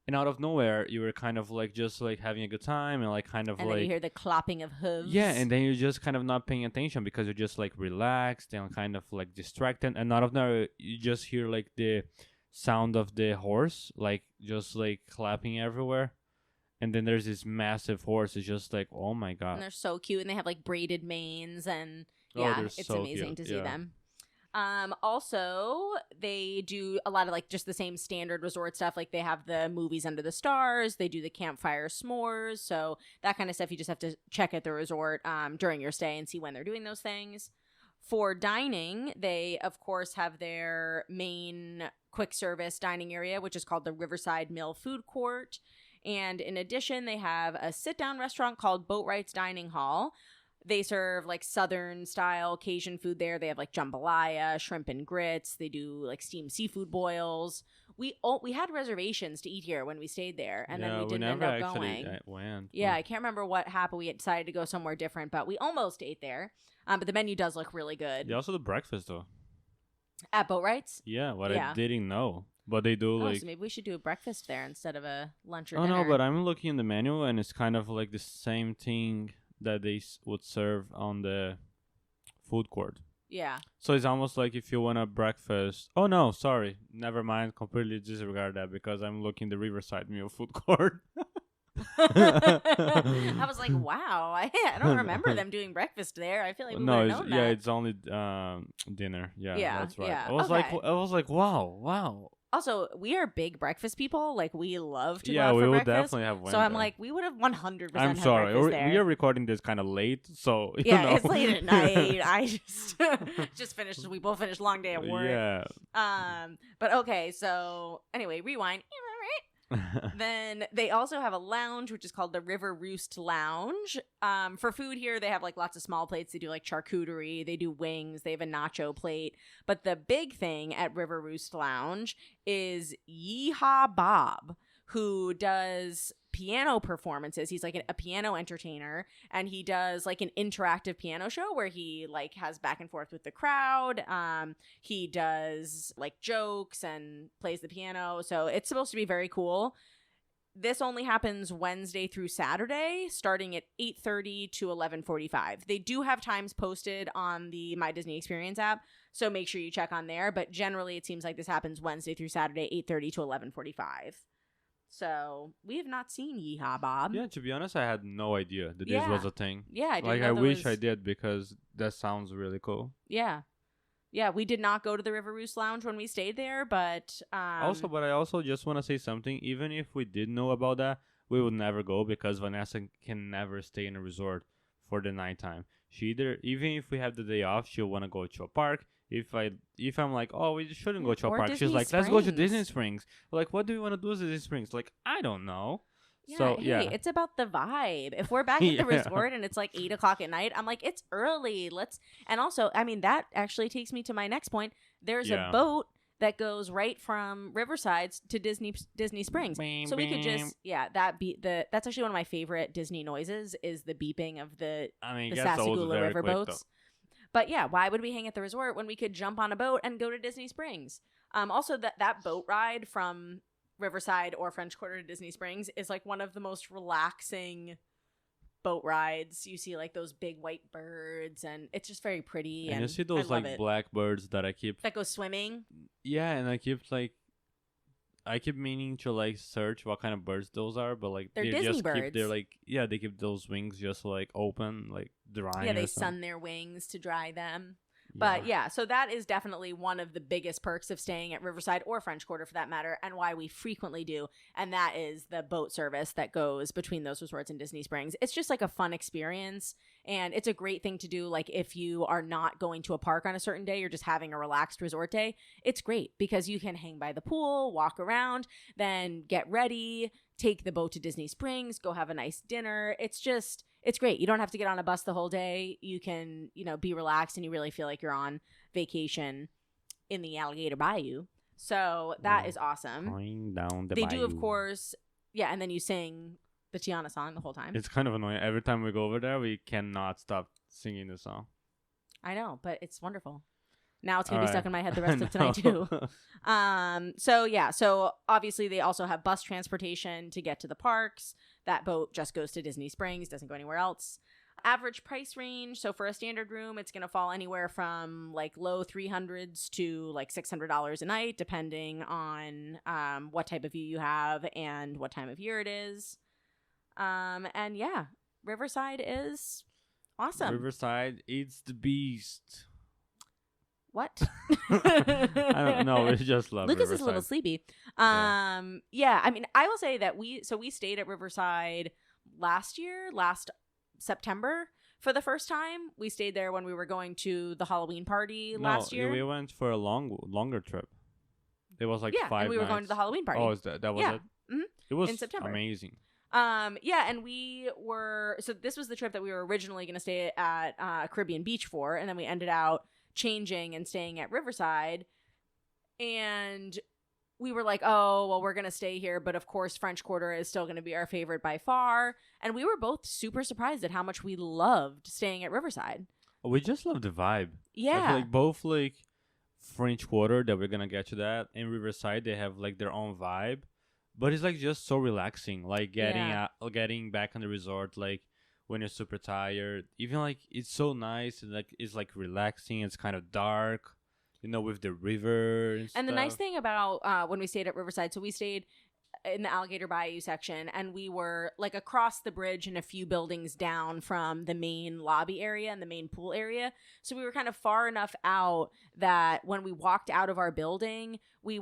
And out of nowhere, you were kind of like just like having a good time and like kind of and like. And then you hear the clopping of hooves. Yeah, and then you're just kind of not paying attention because you're just like relaxed and kind of like distracted. And out of nowhere, you just hear like the sound of the horse, like just like clapping everywhere. And then there's this massive horse. It's just like, oh my God. And they're so cute. And they have like braided manes. And it's so amazing to see them. Also, they do a lot of like just the same standard resort stuff. Like they have the movies under the stars. They do the campfire s'mores. So that kind of stuff you just have to check at the resort during your stay and see when they're doing those things. For dining, they, of course, have their main quick service dining area, which is called the Riverside Mill Food Court. And in addition, they have a sit-down restaurant called Boatwright's Dining Hall. They serve like Southern style Cajun food there. They have like jambalaya, shrimp and grits. They do like steamed seafood boils. We had reservations to eat here when we stayed there, and then we didn't end up going. Yeah, I can't remember what happened. We had decided to go somewhere different, but we almost ate there. But the menu does look really good. They also do breakfast though. At Boatwright's? Yeah, I didn't know. But they do like. So maybe we should do a breakfast there instead of a lunch or dinner. Oh no, but I'm looking in the menu, and it's kind of like the same thing that they would serve on the food court. Yeah. So it's almost like if you want a breakfast. Oh no, sorry, never mind. Completely disregard that because I'm looking the Riverside meal food court. I was like, wow, I don't remember them doing breakfast there. I feel like we would No, have it's known yeah, that. it's only dinner. Yeah, Yeah, that's right. yeah, I was okay. like, wow. Also, we are big breakfast people. Like, we love to go Yeah, out we for will breakfast. definitely have one. So I'm there. like, we would have 100% I'm had sorry, breakfast there. we are recording this kind of late, so you Yeah, know. it's late at night. I just finished. We both finished a long day at work. Yeah. But okay. So anyway, rewind. Then they also have a lounge, which is called the River Roost Lounge. For food here, they have like lots of small plates. They do like charcuterie. They do wings. They have a nacho plate. But the big thing at River Roost Lounge is Yeehaw Bob, who does piano performances. He's like a piano entertainer, and he does like an interactive piano show where he like has back and forth with the crowd. He does like jokes and plays the piano, so it's supposed to be very cool. This only happens Wednesday through Saturday, starting at 8:30 to 11:45. They do have times posted on the My Disney Experience app, so make sure you check on there. But generally, it seems like this happens Wednesday through Saturday, 8:30 to 11:45. So we have not seen Yeehaw Bob. Yeah, to be honest, I had no idea that this was a thing. Yeah, I didn't like know I there wish was... I did because that sounds really cool. Yeah. Yeah, we did not go to the River Roost Lounge when we stayed there, but But I also just want to say something. Even if we did know about that, we would never go because Vanessa can never stay in a resort for the nighttime. Even if we have the day off, she'll want to go to a park. If I'm like, oh, we shouldn't go to a Or park, Disney she's like, let's go to Springs. Disney Springs. Like, what do we want to do at Disney Springs? Like, I don't know. yeah, So hey, yeah, it's about the vibe. If we're back at the Yeah. resort and it's like 8:00 at night, I'm like, it's early. And also, I mean, that actually takes me to my next point. There's Yeah. a boat that goes right from Riverside to Disney Springs. So we could just, that's actually one of my favorite Disney noises is the beeping of the I mean, the it gets old Sassagoula very river quick, boats. But yeah, why would we hang at the resort when we could jump on a boat and go to Disney Springs? Also, that boat ride from Riverside or French Quarter to Disney Springs is like one of the most relaxing boat rides. You see like those big white birds, and it's just very pretty. And And you see I those love like it. blackbirds that I keep. That go swimming. Yeah, and I keep meaning to like search what kind of birds those are, but like They're they Disney just keep birds. their like they keep those wings just like open, like drying. Yeah, they or something. sun their wings to dry them. But yeah, so that is definitely one of the biggest perks of staying at Riverside or French Quarter for that matter, and why we frequently do. And that is the boat service that goes between those resorts and Disney Springs. It's just like a fun experience, and it's a great thing to do. Like if you are not going to a park on a certain day, you're just having a relaxed resort day. It's great because you can hang by the pool, walk around, then get ready, take the boat to Disney Springs, go have a nice dinner. It's great. You don't have to get on a bus the whole day. You can, be relaxed and you really feel like you're on vacation in the Alligator Bayou. So that is awesome. Going down the They do, of bayou. course. Yeah, and then you sing the Tiana song the whole time. It's kind of annoying. Every time we go over there, we cannot stop singing the song. I know, but it's wonderful. Now it's going to All be stuck right. in my head the rest of tonight, too. So obviously they also have bus transportation to get to the parks. That boat just goes to Disney Springs, doesn't go anywhere else. Average price range. So for a standard room, it's going to fall anywhere from like low 300s to like $600 a night, depending on what type of view you have and what time of year it is. And yeah, Riverside is awesome. Riverside, it's the beast. What? I don't know. We just love Lucas Riverside. is a little sleepy. Yeah. I mean, I will say that we stayed at Riverside last September for the first time. We stayed there when we were going to the Halloween party last year. We went for a longer trip. It was like 5 nights. and we were going to the Halloween party. Oh, is that was it? Mhm. It was In September. amazing. And we were, so this was the trip that we were originally going to stay at Caribbean Beach for, and then we ended out changing and staying at Riverside, and we were like, oh, well, we're going to stay here, but of course French Quarter is still going to be our favorite by far, and we were both super surprised at how much we loved staying at Riverside. We just love the vibe. Yeah. I feel like both like French Quarter, that we're gonna get to that, and Riverside, they have like their own vibe, but it's like just so relaxing. Like getting back on the resort, like when you're super tired. Even like it's so nice and like it's like relaxing. It's kind of dark, with the river And the stuff. nice thing about when we stayed at Riverside, so we stayed in the Alligator Bayou section, and we were like across the bridge and a few buildings down from the main lobby area and the main pool area. So we were kind of far enough out that when we walked out of our building, we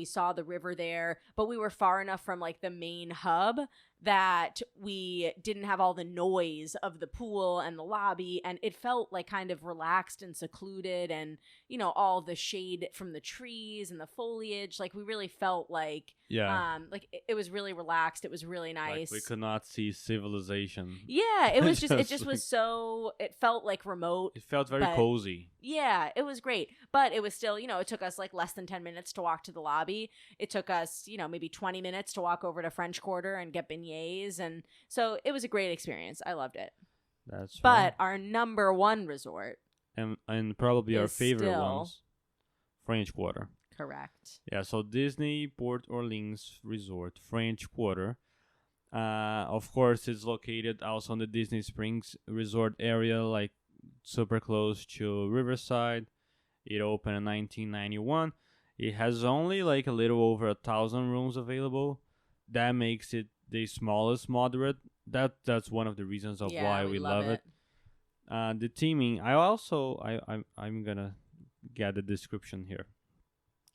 saw the river there, but we were far enough from like the main hub that we didn't have all the noise of the pool and the lobby, and it felt like kind of relaxed and secluded, and all the shade from the trees and the foliage, like we really felt like it was really relaxed. It was really nice. Like we could not see civilization. Yeah, it was it felt like remote. It felt very cozy. Yeah, it was great. But it was still, it took us like less than 10 minutes to walk to the lobby. It took us, maybe 20 minutes to walk over to French Quarter and get beignets. And so it was a great experience. I loved it. That's but right. Our number one resort. And probably our favorite ones. French Quarter. Correct. Yeah, so Disney Port Orleans Resort, French Quarter. Of course, it's located also in the Disney Springs Resort area, like super close to Riverside. It opened in 1991. It has only like a little over 1,000 rooms available. That makes it the smallest moderate. That's one of the reasons of why we love it. The theming. I'm gonna get the description here.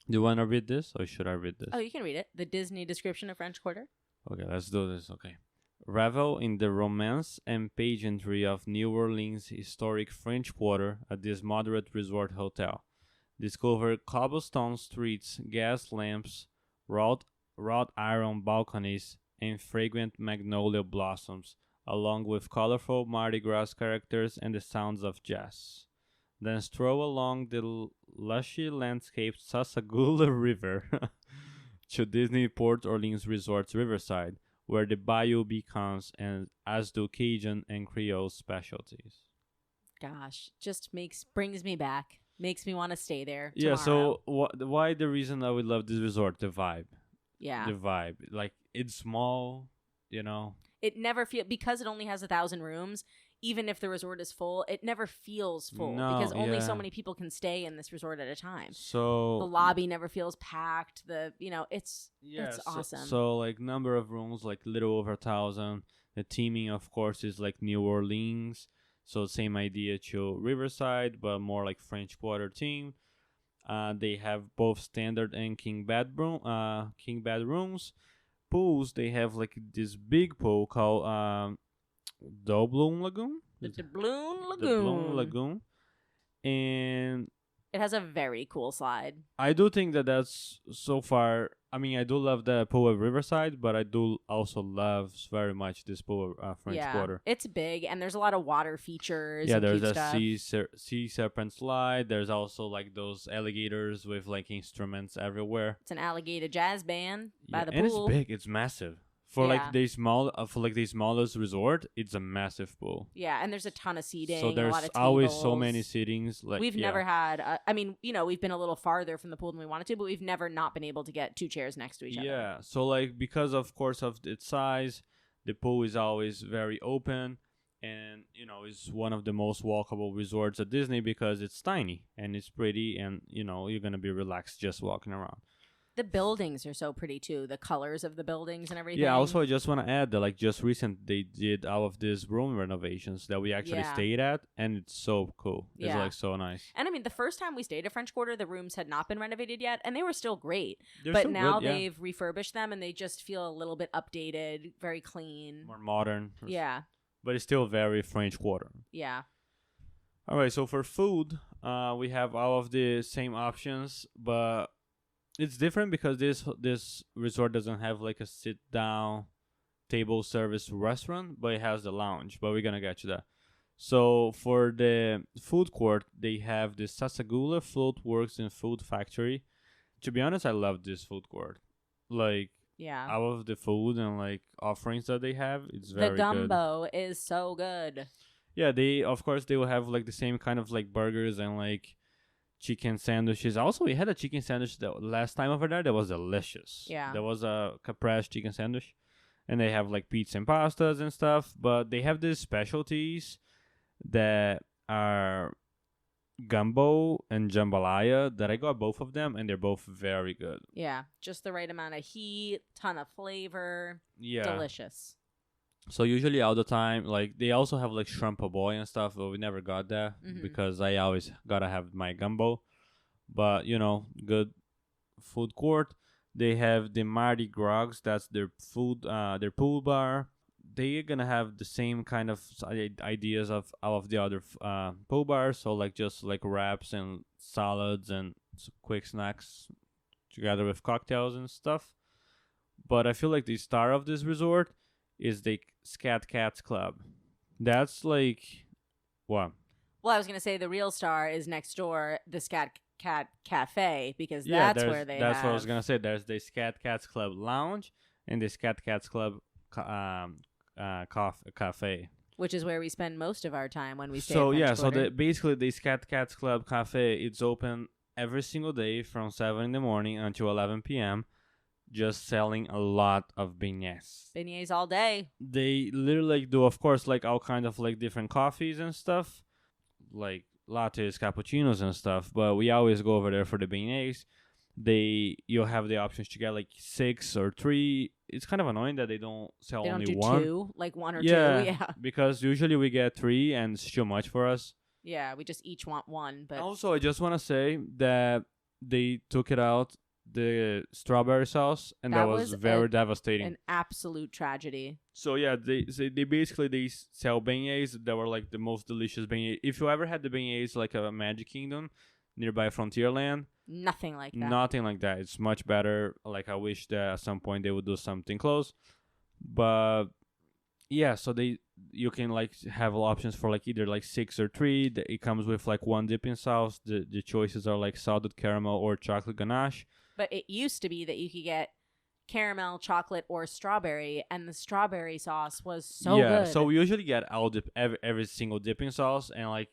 Do you want to read this, or should I read this? Oh, you can read it. The Disney description of French Quarter. Okay, let's do this. Okay. Revel in the romance and pageantry of New Orleans' historic French Quarter at this moderate resort hotel. Discover cobblestone streets, gas lamps, wrought iron balconies, and fragrant magnolia blossoms, along with colorful Mardi Gras characters and the sounds of jazz. Then stroll along the lushy landscaped Sassagoula River to Disney Port Orleans Resort's Riverside, where the bayou becomes as do Cajun and Creole specialties. Gosh, just brings me back. Makes me want to stay there tomorrow. Yeah, so why the reason I would love this resort? The vibe. Yeah. The vibe. Like, it's small, It never feels, because it only has 1,000 rooms, even if the resort is full, it never feels full because only so many people can stay in this resort at a time. So the lobby never feels packed. It's awesome. So like number of rooms, like little over 1,000. The theming, of course, is like New Orleans. So same idea to Riverside, but more like French Quarter theme. They have both standard and king bedrooms. Pools, they have like this big pool called Doubloon Lagoon. The Doubloon Lagoon. The Doubloon Lagoon. And it has a very cool slide. I do think that's so far. I mean, I do love the pool at Riverside, but I do also love very much this pool at French Quarter. It's big, and there's a lot of water features. Yeah, and there's cute a stuff. sea serpent slide. There's also like those alligators with like instruments everywhere. It's an alligator jazz band by the and pool. And it's big. It's massive. For like the smallest resort, it's a massive pool. Yeah, and there's a ton of seating. So there's a lot of always so many sittings. Like we've never had. We've been a little farther from the pool than we wanted to, but we've never not been able to get two chairs next to each other. Yeah, so like because of course of its size, the pool is always very open, and it's one of the most walkable resorts at Disney because it's tiny and it's pretty, and you're gonna be relaxed just walking around. The buildings are so pretty too. The colors of the buildings and everything. Yeah. Also, I just want to add that like just recent they did all of these room renovations that we actually stayed at, and it's so cool. It's like so nice. And I mean, the first time we stayed at French Quarter, the rooms had not been renovated yet, and they were still great. But now they've refurbished them, and they just feel a little bit updated, very clean, more modern. Yeah. But it's still very French Quarter. Yeah. All right. So for food, we have all of the same options, but it's different because this resort doesn't have like a sit down table service restaurant, but it has the lounge. But we're gonna get to that. So for the food court, they have the Sassagoula Float Works and Food Factory. To be honest, I love this food court. Like all of the food and like offerings that they have, it's very good. The gumbo is so good. Yeah, they will have like the same kind of like burgers and like chicken sandwiches. Also, we had a chicken sandwich the last time over there that was delicious. Yeah. There was a caprese chicken sandwich. and they have like pizza and pastas and stuff. But they have these specialties that are gumbo and jambalaya that I got both of them, and they're both very good. Yeah, just the right amount of heat, ton of flavor, Yeah. delicious. So usually all the time, like they also have like shrimp boy and stuff, but we never got that because I always gotta have my gumbo. But good food court. They have the Mardi Gras. That's their food, their pool bar. They're gonna have the same kind of ideas of all of the other pool bars. So like just like wraps and salads and quick snacks together with cocktails and stuff. But I feel like the star of this resort is the Scat Cats Club. That's like what? Well, I was gonna say the real star is next door, the Scat Cat Cafe, because that's where they That's have... what I was gonna say. There's the Scat Cats Club Lounge and the Scat Cats Club Cafe. Which is where we spend most of our time when we stay So at French so Quarter. basically the Scat Cats Club Cafe, it's open every single day from 7 in the morning until 11 p.m. just selling a lot of beignets. Beignets all day. They literally do, of course, like all kind of like different coffees and stuff, like lattes, cappuccinos and stuff. But we always go over there for the beignets. You'll have the options to get like 6 or 3. It's kind of annoying that they don't sell only do one. 2, like 1 or 2. Yeah, Yeah. because usually we get 3 and it's too much for us. Yeah, we just each want 1. But Also, I just want to say that they took it out the strawberry sauce, and that was very devastating. An absolute tragedy. So yeah, they basically they sell beignets that were like the most delicious beignets. If you ever had the beignets like a Magic Kingdom nearby Frontierland, nothing like that. Nothing like that. It's much better. Like I wish that at some point they would do something close, but yeah. So you can like have options for like either like 6 or 3. It comes with like 1 dipping sauce. The choices are like salted caramel or chocolate ganache. But it used to be that you could get caramel, chocolate, or strawberry, and the strawberry sauce was so good. Yeah, so we usually get every single dipping sauce, and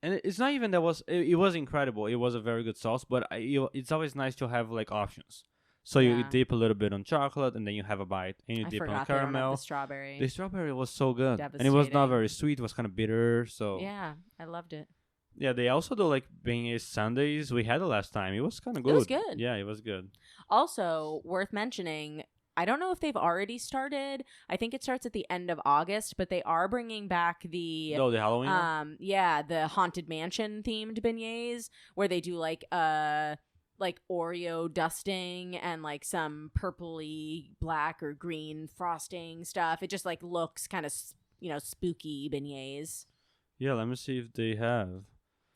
it's not even it was incredible. It was a very good sauce, but it's always nice to have like options. So you dip a little bit on chocolate, and then you have a bite, and you dip on caramel. The strawberry. The strawberry was so good, and it was not very sweet. It was kind of bitter. So yeah, I loved it. Yeah, they also do like beignets Sundays. We had it last time. It was kind of good. It was good. Yeah, it was good. Also, worth mentioning, I don't know if they've already started. I think it starts at the end of August, but they are bringing back the Halloween one? The Haunted Mansion themed beignets, where they do like Oreo dusting and like some purpley black or green frosting stuff. It just like looks kind of spooky beignets. Yeah, let me see if they have.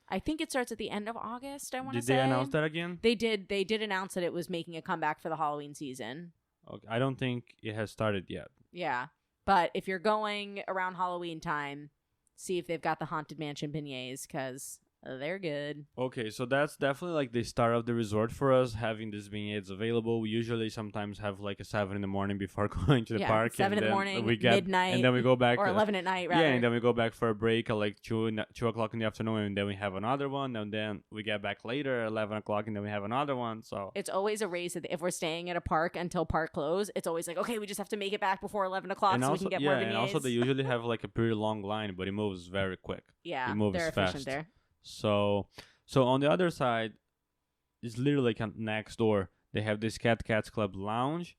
I think it starts at the end of August, I want to say. Did they announce that again? They did. They did announce that it was making a comeback for the Halloween season. Okay. I don't think it has started yet. Yeah. But if you're going around Halloween time, see if they've got the Haunted Mansion beignets, because they're good. Okay, so that's definitely like the start of the resort for us, having these beignets available. We usually sometimes have like a 7 in the morning before going to the park. 7 in the morning, midnight. And then we go back. Or 11 at night, rather. Yeah, and then we go back for a break at like 2 o'clock in the afternoon, and then we have another one, and then we get back later at 11 o'clock, and then we have another one. So it's always a race. If we're staying at a park until park close, it's always like, okay, we just have to make it back before 11 o'clock and so also, we can get more beignets. And also they usually have like a pretty long line, but it moves very quick. Yeah, it moves they're fast. efficient there. So on the other side, it's literally like next door. They have this Cat Cats Club Lounge,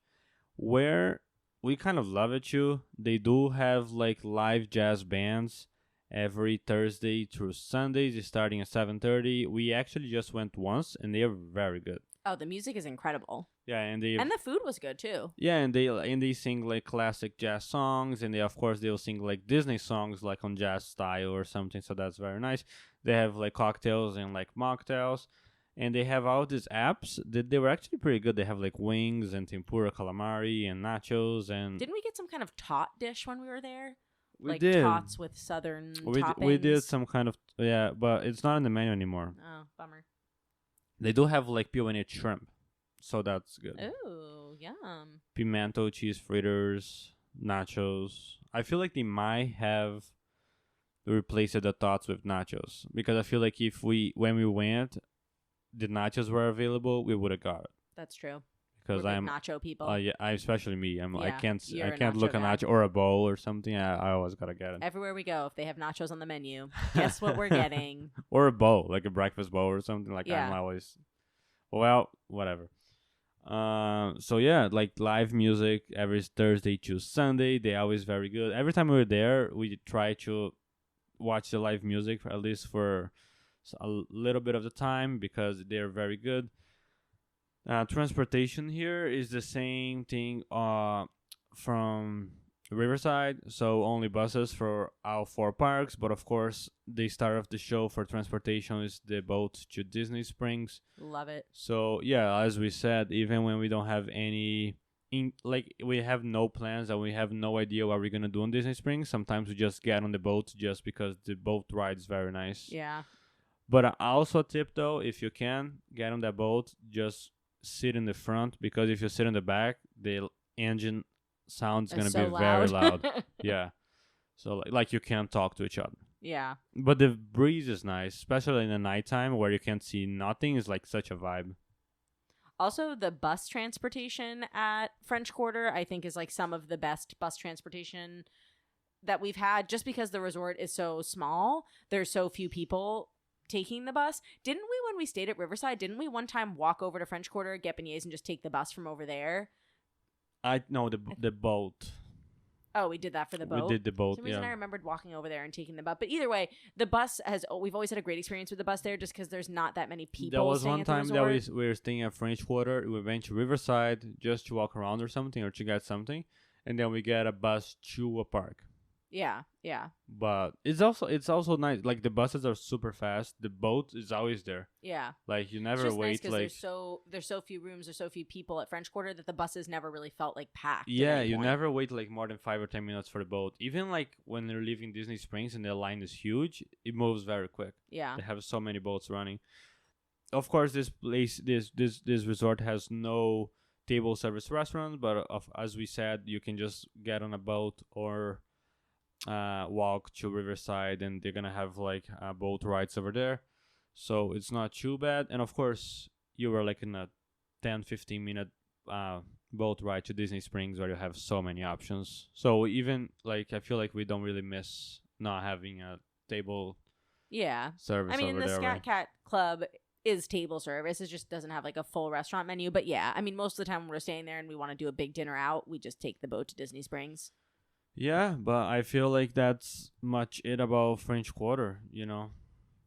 where we kind of love it too. They do have like live jazz bands every Thursday through Sundays, starting at 7:30. We actually just went once, and they are very good. Oh, the music is incredible. Yeah, and the food was good too. Yeah, and they sing like classic jazz songs, and they'll sing like Disney songs like on jazz style or something. So that's very nice. They have like cocktails and like mocktails, and they have all these apps that they were actually pretty good. They have like wings and tempura calamari and nachos and. Didn't we get some kind of tot dish when we were there? We like did. Tots with southern toppings. We did some kind of but it's not in the menu anymore. Oh, bummer. They do have like peanut shrimp, so that's good. Ooh, yum. Pimento cheese fritters, nachos. I feel like they might have replaced the tots with nachos, because I feel like when we went, the nachos were available, we would have got it. That's true. because We're big I'm nacho people. yeah, especially me. I Yeah, can't you're I a can't look nacho a guy. nacho or a bowl or something. I always gotta get it. Everywhere we go, if they have nachos on the menu, guess what we're getting? Or a bowl, like a breakfast bowl or something. Like I'm Yeah. always, well, whatever. So yeah, like live music every Thursday to Sunday. They always very good. Every time we're there, we try to watch the live music at least for a little bit of the time because they're very good. Transportation here is the same thing from Riverside, so only buses for all 4 parks. But of course, the start of the show for transportation is the boat to Disney Springs. Love it. So yeah, as we said, even when we don't have any, like we have no plans and we have no idea what we're gonna do in Disney Springs, sometimes we just get on the boat just because the boat ride is very nice. Yeah. But also a tip though, if you can get on that boat, just sit in the front because if you sit in the back, the engine sound's gonna be very loud. Yeah, so like you can't talk to each other. Yeah. But the breeze is nice, especially in the nighttime where you can't see nothing. Is like such a vibe. Also, the bus transportation at French Quarter, I think, is like some of the best bus transportation that we've had just because the resort is so small. There's so few people taking the bus. Didn't we, when we stayed at Riverside, didn't we one time walk over to French Quarter, get beignets, and just take the bus from over there? I know the boat. Oh, we did that for the boat? We did the boat, For some reason, yeah. I remembered walking over there and taking the bus. But either way, the bus we've always had a great experience with the bus there just because there's not that many people. There was staying one at the time that resort. we were staying at French Quarter. We went to Riverside just to walk around or something or to get something. And then we get a bus to a park. Yeah, yeah. But it's also nice. Like the buses are super fast. The boat is always there. Yeah. Like you It's never just nice wait. because Like there's so few rooms, there's so few people at French Quarter that the buses never really felt like packed. at yeah, any you point. never wait like more than 5 or 10 minutes for the boat. Even like when they're leaving Disney Springs and the line is huge, it moves very quick. Yeah. They have so many boats running. Of course, this resort has no table service restaurants, but as we said, you can just get on a boat or walk to Riverside, and they're gonna have like boat rides over there, so it's not too bad. And of course, you were like in a 10-15 minute boat ride to Disney Springs where you have so many options. So even like I feel like we don't really miss not having a table Yeah. service I mean, over the there. Scat Right? Cat Club is table service. It just doesn't have like a full restaurant menu. But yeah, I mean, most of the time when we're staying there and we want to do a big dinner out, we just take the boat to Disney Springs. Yeah, but I feel like that's much it about French Quarter, you know.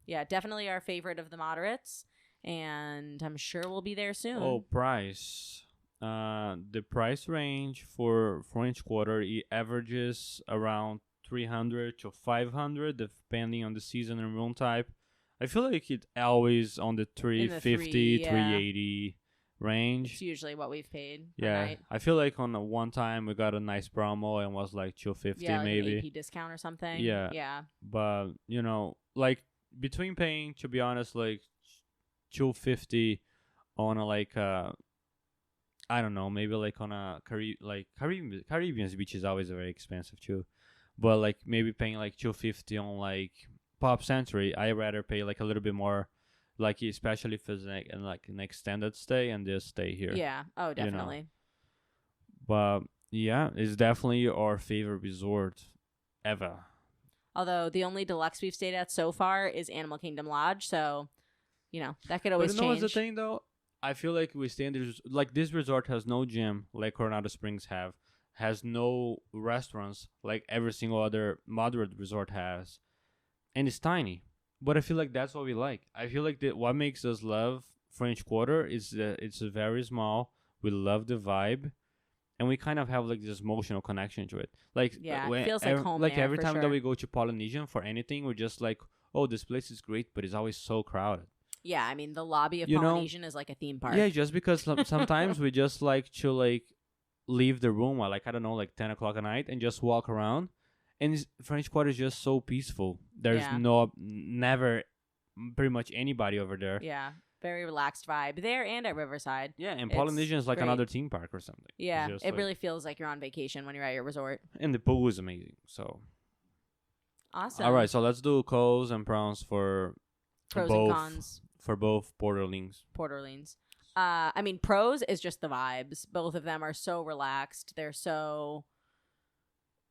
Yeah, definitely our favorite of the moderates. And I'm sure we'll be there soon. Oh, price. The price range for French Quarter it averages around 300 to 500 depending on the season and room type. I feel like it always on the 350, 380 range. It's usually what we've paid. Yeah, Night. I feel like on the one time we got a nice promo and was like 250 Yeah, like maybe. an AP discount or something. Yeah. Yeah. But you know, like between paying, to be honest, like 250 on a like I don't know, maybe like on a Caribbean beach is always very expensive too. But like maybe paying like 250 on like Pop Century, I rather pay like a little bit more, like especially if it's like an extended stay and just stay here. Yeah. Oh, you know. definitely. But yeah, it's definitely our favorite resort ever. Although the only deluxe we've stayed at so far is Animal Kingdom Lodge, so you know that could always But you know change. what's the thing though? I feel like we stay in this like this resort has no gym like Coronado Springs has no restaurants like every single other moderate resort has, and it's tiny. But I feel like that's what we like. I feel like that what makes us love French Quarter is that it's very small. We love the vibe, and we kind of have like this emotional connection to it. Like Yeah, it feels like home Like there, every for time that sure. we go to Polynesian for anything, we're just like, oh, this place is great, but it's always so crowded. Yeah, I mean the lobby of You know, Polynesian is like a theme park. Yeah, just because sometimes we just like to like leave the room at like I don't know like 10 o'clock at night and just walk around, and French Quarter is just so peaceful. There's Yeah. never pretty much anybody over there. Yeah, very relaxed vibe there and at Riverside. Yeah, and It's Polynesian is like great. another theme park or something. It's Yeah, just it like- really feels like you're on vacation when you're at your resort. and the pool is amazing. So Awesome. all right, so let's do pros and cons for Pros both and cons, for both Port Orleans. Port Orleans. I mean, pros is just the vibes. Both of them are so relaxed. They're so,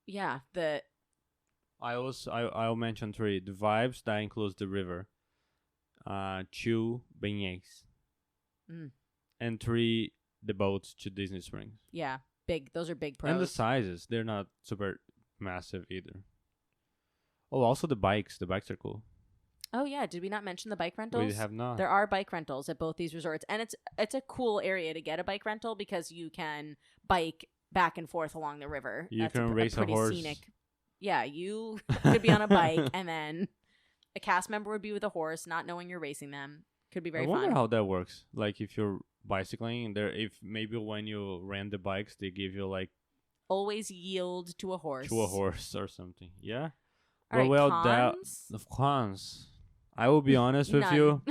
yeah. I'll mention 3. The vibes, that includes the river. 2, Beignets. And 3, the boats to Disney Springs. Yeah, big. Those are big pros. And the sizes, they're not super massive either. Oh, also the bikes. The bikes are cool. Oh yeah, did we not mention the bike rentals? We have not. There are bike rentals at both these resorts, and it's a cool area to get a bike rental because you can bike back and forth along the river. You That's can race a pretty horse. Scenic. Yeah, you could be on a bike, and then a cast member would be with a horse, not knowing you're racing them. Could be very fun. I wonder how that works. Like if you're bicycling, if maybe when you rent the bikes, they give you like always yield to a horse. To a horse or something. Yeah. All right, well, cons? Of cons. I will be honest with None. you.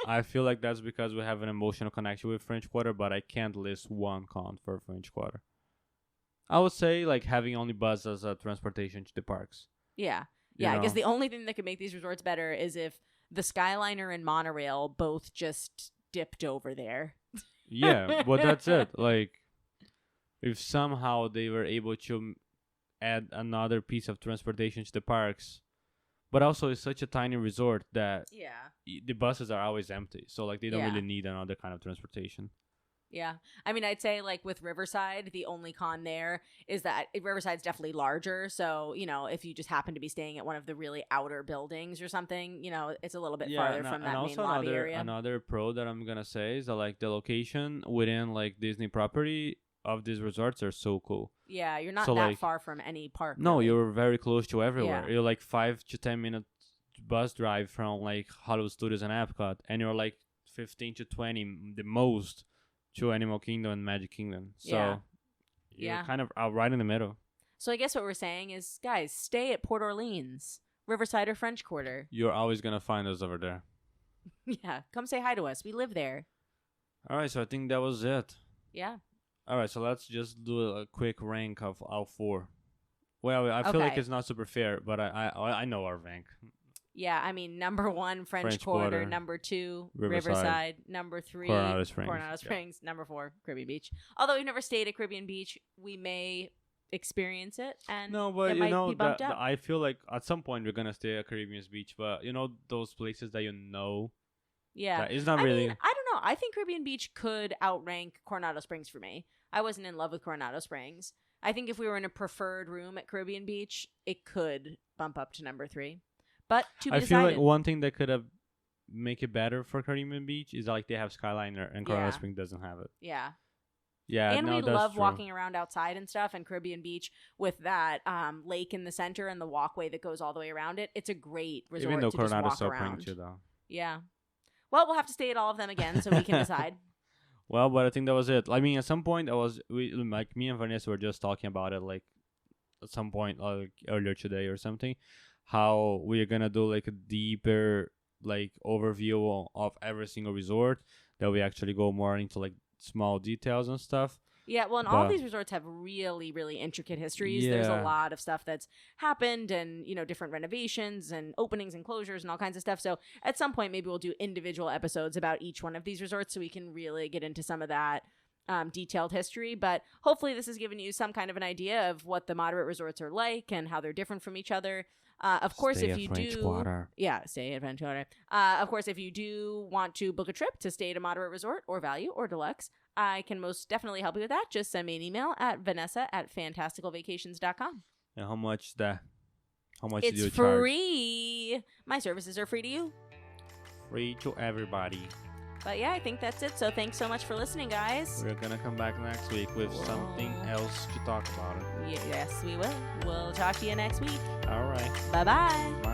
I feel like that's because we have an emotional connection with French Quarter, but I can't list one con for French Quarter. I would say like having only bus as a transportation to the parks. Yeah. You Yeah, I know? guess the only thing that could make these resorts better is if the Skyliner and monorail both just dipped over there. Yeah, but that's it. Like, if somehow they were able to add another piece of transportation to the parks, but also it's such a tiny resort that the buses are always empty. So, like, they don't really need another kind of transportation. Yeah. I mean, I'd say, like, with Riverside, the only con there is that Riverside's definitely larger. So, you know, if you just happen to be staying at one of the really outer buildings or something, you know, it's a little bit farther from that main lobby area. Another pro that I'm going to say is that, like, the location within, like, Disney property of these resorts are so cool. Yeah, you're not so, that like, far from any park. No, really. you're very close to everywhere. Yeah. You're, like, 5 to 10 minute bus drive from, like, Hollywood Studios and Epcot. And you're, like, 15 to 20 the most to Animal Kingdom and Magic Kingdom. So you're kind of out right in the middle. So I guess what we're saying is, guys, stay at Port Orleans, Riverside or French Quarter. You're always going to find us over there. Yeah, come say hi to us. We live there. All right, so I think that was it. Yeah. All right, so let's just do a quick rank of all 4. Well, I feel like it's not super fair, but I know our rank. Yeah, I mean, number 1, French Quarter. Number 2, Riverside. Number 3, Coronado Springs. Number 4, Caribbean Beach. Although we've never stayed at Caribbean Beach, we may experience it, and it might be bumped up. I feel like at some point we're gonna stay at Caribbean Beach, but you know those places that Yeah, it's not I really. mean, I don't know. I think Caribbean Beach could outrank Coronado Springs for me. I wasn't in love with Coronado Springs. I think if we were in a preferred room at Caribbean Beach, it could bump up to number 3. But to be decided. I feel like one thing that could have make it better for Caribbean Beach is like they have Skyliner and Coronado Springs doesn't have it. Yeah. Yeah, and no, we that's love true. walking around outside and stuff. And Caribbean Beach with that lake in the center and the walkway that goes all the way around it. It's a great resort Even though to Coronado's just walk so around. pretty too, though. Yeah. Well, we'll have to stay at all of them again so we can decide. Well, but I think that was it. I mean, at some point, me and Vanessa were just talking about it, like at some point, like earlier today or something, how we are gonna do like a deeper like overview of every single resort, that we actually go more into like small details and stuff. Yeah, well, and all of these resorts have really, really intricate histories. There's a lot of stuff that's happened and, you know, different renovations and openings and closures and all kinds of stuff. So at some point, maybe we'll do individual episodes about each one of these resorts so we can really get into some of that detailed history. But hopefully this has given you some kind of an idea of what the moderate resorts are like and how they're different from each other. Of course, stay if you French do, Quarter. Stay at French Quarter. Of course, if you do want to book a trip to stay at a moderate resort or Value or Deluxe, I can most definitely help you with that. Just send me an email at vanessa@fantasticalvacations.com. And how much do you charge? It's free. My services are free to you. Free to everybody. But yeah, I think that's it. So thanks so much for listening, guys. We're gonna come back next week with something else to talk about. Yes, we will. We'll talk to you next week. All right. Bye-bye. Bye.